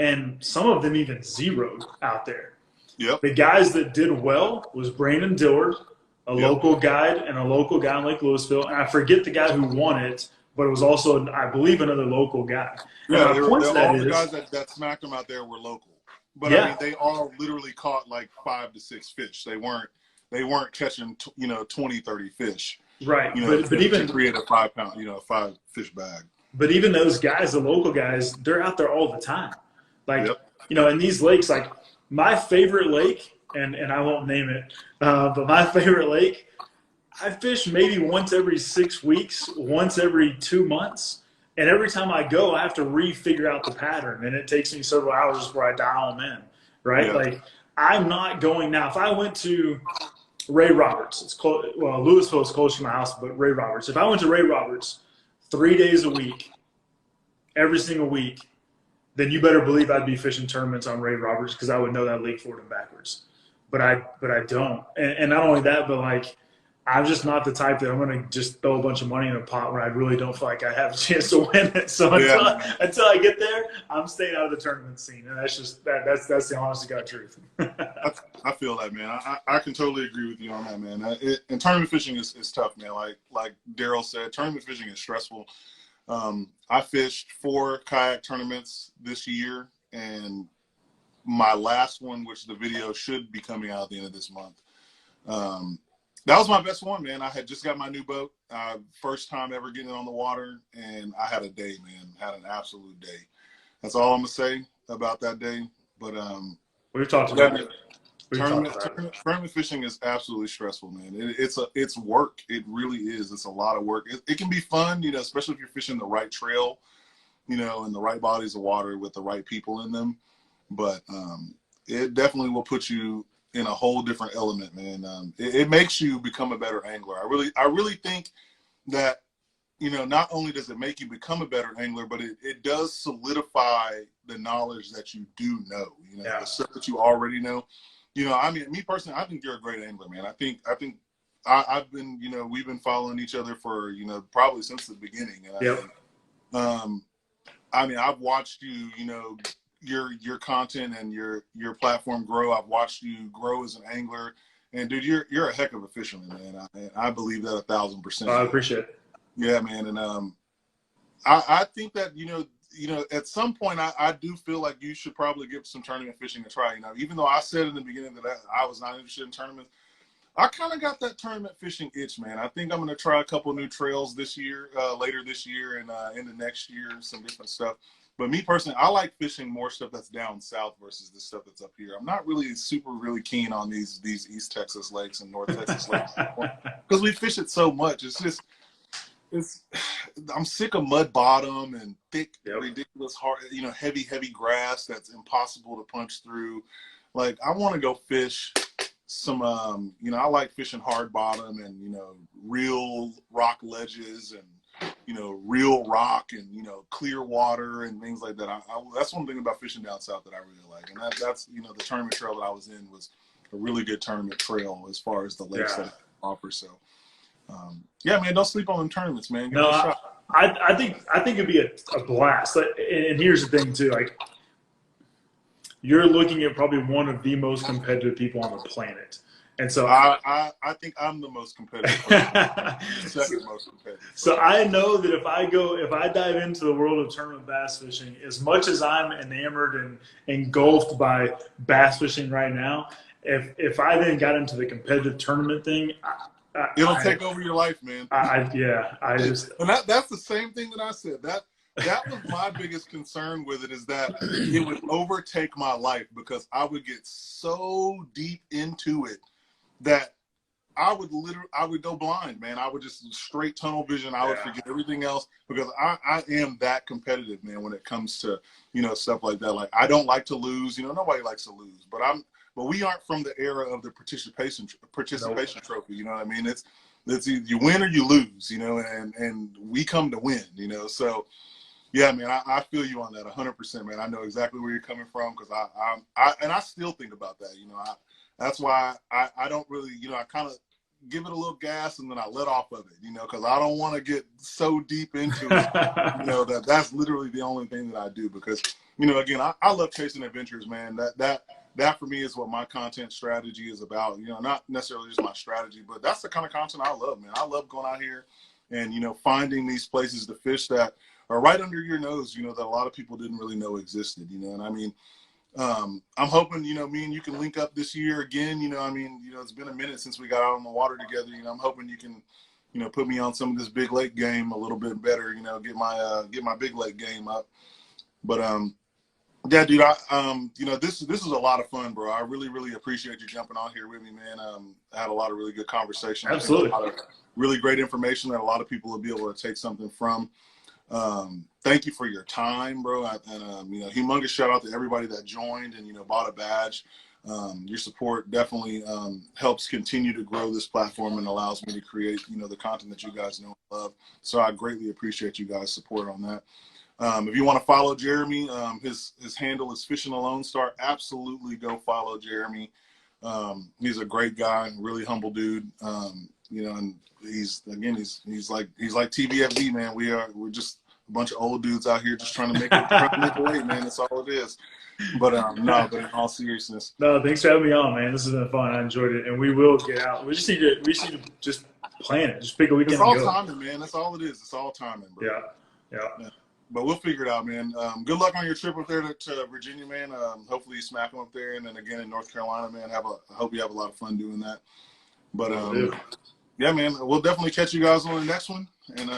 and some of them even zeroed out there.
Yep.
The guys that did well was Brandon Dillard, a local guide, and a local guy in Lake Louisville. And I forget the guy who won it, but it was also, I believe, another local guy.
Yeah, all the guys that smacked them out there were local. But I mean, they all literally caught like 5 to 6 fish. They weren't catching 20, 30 fish.
Right.
You know,
but even
to create a 5 pound, 5 fish bag.
But even those guys, the local guys, they're out there all the time. Like, you know, in these lakes, like my favorite lake, and I won't name it, but my favorite lake, I fish maybe once every 6 weeks, once every 2 months. And every time I go, I have to re-figure out the pattern. And it takes me several hours before I dial them in, right? Yeah. Like, I'm not going now. If I went to Ray Roberts, it's close, well, Louisville is close to my house, but Ray Roberts. If I went to Ray Roberts 3 days a week, every single week, then you better believe I'd be fishing tournaments on Ray Roberts because I would know that lake forward and backwards. But I don't. And not only that, but like, I'm just not the type that I'm going to just throw a bunch of money in a pot where I really don't feel like I have a chance to win it. So until I get there, I'm staying out of the tournament scene. And that's just that's the honest to God truth.
I feel that, man. I can totally agree with you on that, man. And tournament fishing is tough, man. Like Daryl said, tournament fishing is stressful. I fished 4 kayak tournaments this year, and my last one, which the video should be coming out at the end of this month, that was my best one, man. I had just got my new boat, first time ever getting on the water, and I had a day, man. Had an absolute day. That's all I'm gonna say about that day. But
we've talked about it.
Tournament fishing is absolutely stressful, man. It's work. It really is. It's a lot of work. It can be fun, you know, especially if you're fishing the right trail, you know, in the right bodies of water with the right people in them. But it definitely will put you in a whole different element, man. It makes you become a better angler. I really think that, you know, not only does it make you become a better angler, but it does solidify the knowledge that you do know, you know, the stuff that you already know. You know, I mean, me personally, I think you're a great angler, man. I think I've been, you know, we've been following each other for, you know, probably since the beginning. And I mean, I've watched you, you know, your content and your platform grow. I've watched you grow as an angler, and dude, you're a heck of a fisherman, man. I believe that 1,000%.
I appreciate it.
Yeah, man. And I think that, you know, at some point, I do feel like you should probably give some tournament fishing a try. You know, even though I said in the beginning that I was not interested in tournaments, I kind of got that tournament fishing itch, man. I think I'm going to try a couple new trails this year, later this year, and into next year, some different stuff. But me personally, I like fishing more stuff that's down south versus the stuff that's up here. I'm not really really keen on these East Texas lakes and North Texas lakes because we fish it so much. It's just, I'm sick of mud bottom and thick, ridiculous, hard, you know, heavy grass that's impossible to punch through. Like, I want to go fish some, you know, I like fishing hard bottom and, you know, real rock ledges and, you know, real rock and, you know, clear water and things like that. That's one thing about fishing down south that I really like. And that's, you know, the tournament trail that I was in was a really good tournament trail as far as the lakes that it offers. So, yeah, man, don't sleep on them tournaments, man. Give it a shot.
I think it'd be a blast. And here's the thing too, like, you're looking at probably one of the most competitive people on the planet. And so
I think I'm the most competitive person. Second most competitive.
So I know that if I dive into the world of tournament bass fishing, as much as I'm enamored and engulfed by bass fishing right now, if I then got into the competitive tournament thing,
it'll take over your life, man.
I just,
and that's the same thing that I said. That was my biggest concern with it, is that it would overtake my life because I would get so deep into it that I would go blind, man. I would just straight tunnel vision. I would forget everything else because I am that competitive, man, when it comes to, you know, stuff like that. Like, I don't like to lose. You know, nobody likes to lose, but we aren't from the era of the participation trophy. You know what I mean? It's either you win or you lose, you know, and we come to win, you know. So, yeah, man, I feel you on that 100%, man. I know exactly where you're coming from because I still think about that, you know. That's why I don't really, you know, I kind of give it a little gas and then I let off of it, you know, because I don't want to get so deep into it, you know, that's literally the only thing that I do because, you know, again, I love chasing adventures, man. That for me is what my content strategy is about, you know, not necessarily just my strategy, but that's the kind of content I love, man. I love going out here and, you know, finding these places to fish that are right under your nose, you know, that a lot of people didn't really know existed, you know. And I mean, I'm hoping, you know, me and you can link up this year again. You know, I mean, you know, it's been a minute since we got out on the water together. You know, I'm hoping you can, you know, put me on some of this big lake game a little bit better. You know, get my big lake game up. But yeah, dude, you know, this is a lot of fun, bro. I really appreciate you jumping on here with me, man. I had a lot of really good conversation.
Absolutely,
a lot of really great information that a lot of people will be able to take something from. Thank you for your time, bro. And you know, humongous shout out to everybody that joined and, you know, bought a badge. Your support definitely helps continue to grow this platform and allows me to create, you know, the content that you guys know and love. So I greatly appreciate you guys' support on that. If you want to follow Jeremy, his handle is Fishing a Lone Star. Absolutely go follow Jeremy. He's a great guy, really humble dude. You know, and he's like TBFD, man. We're just a bunch of old dudes out here just trying to make a way, man. That's all it is. But but in all seriousness.
No, thanks for having me on, man. This has been fun. I enjoyed it, and we will get out. We just need to just plan it. Just pick a weekend.
It's all timing, man. That's all it is. It's all timing, bro.
Yeah. Yeah.
But we'll figure it out, man. Good luck on your trip up there to Virginia, man. Hopefully you smack them up there, and then again in North Carolina, man. I hope you have a lot of fun doing that. But yeah, man, we'll definitely catch you guys on the next one. And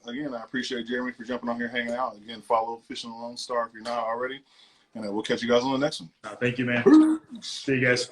again, I appreciate Jeremy for jumping on here, hanging out. Again, follow Fishing the Lone Star if you're not already, and we'll catch you guys on the next one.
Thank you, man. See you guys.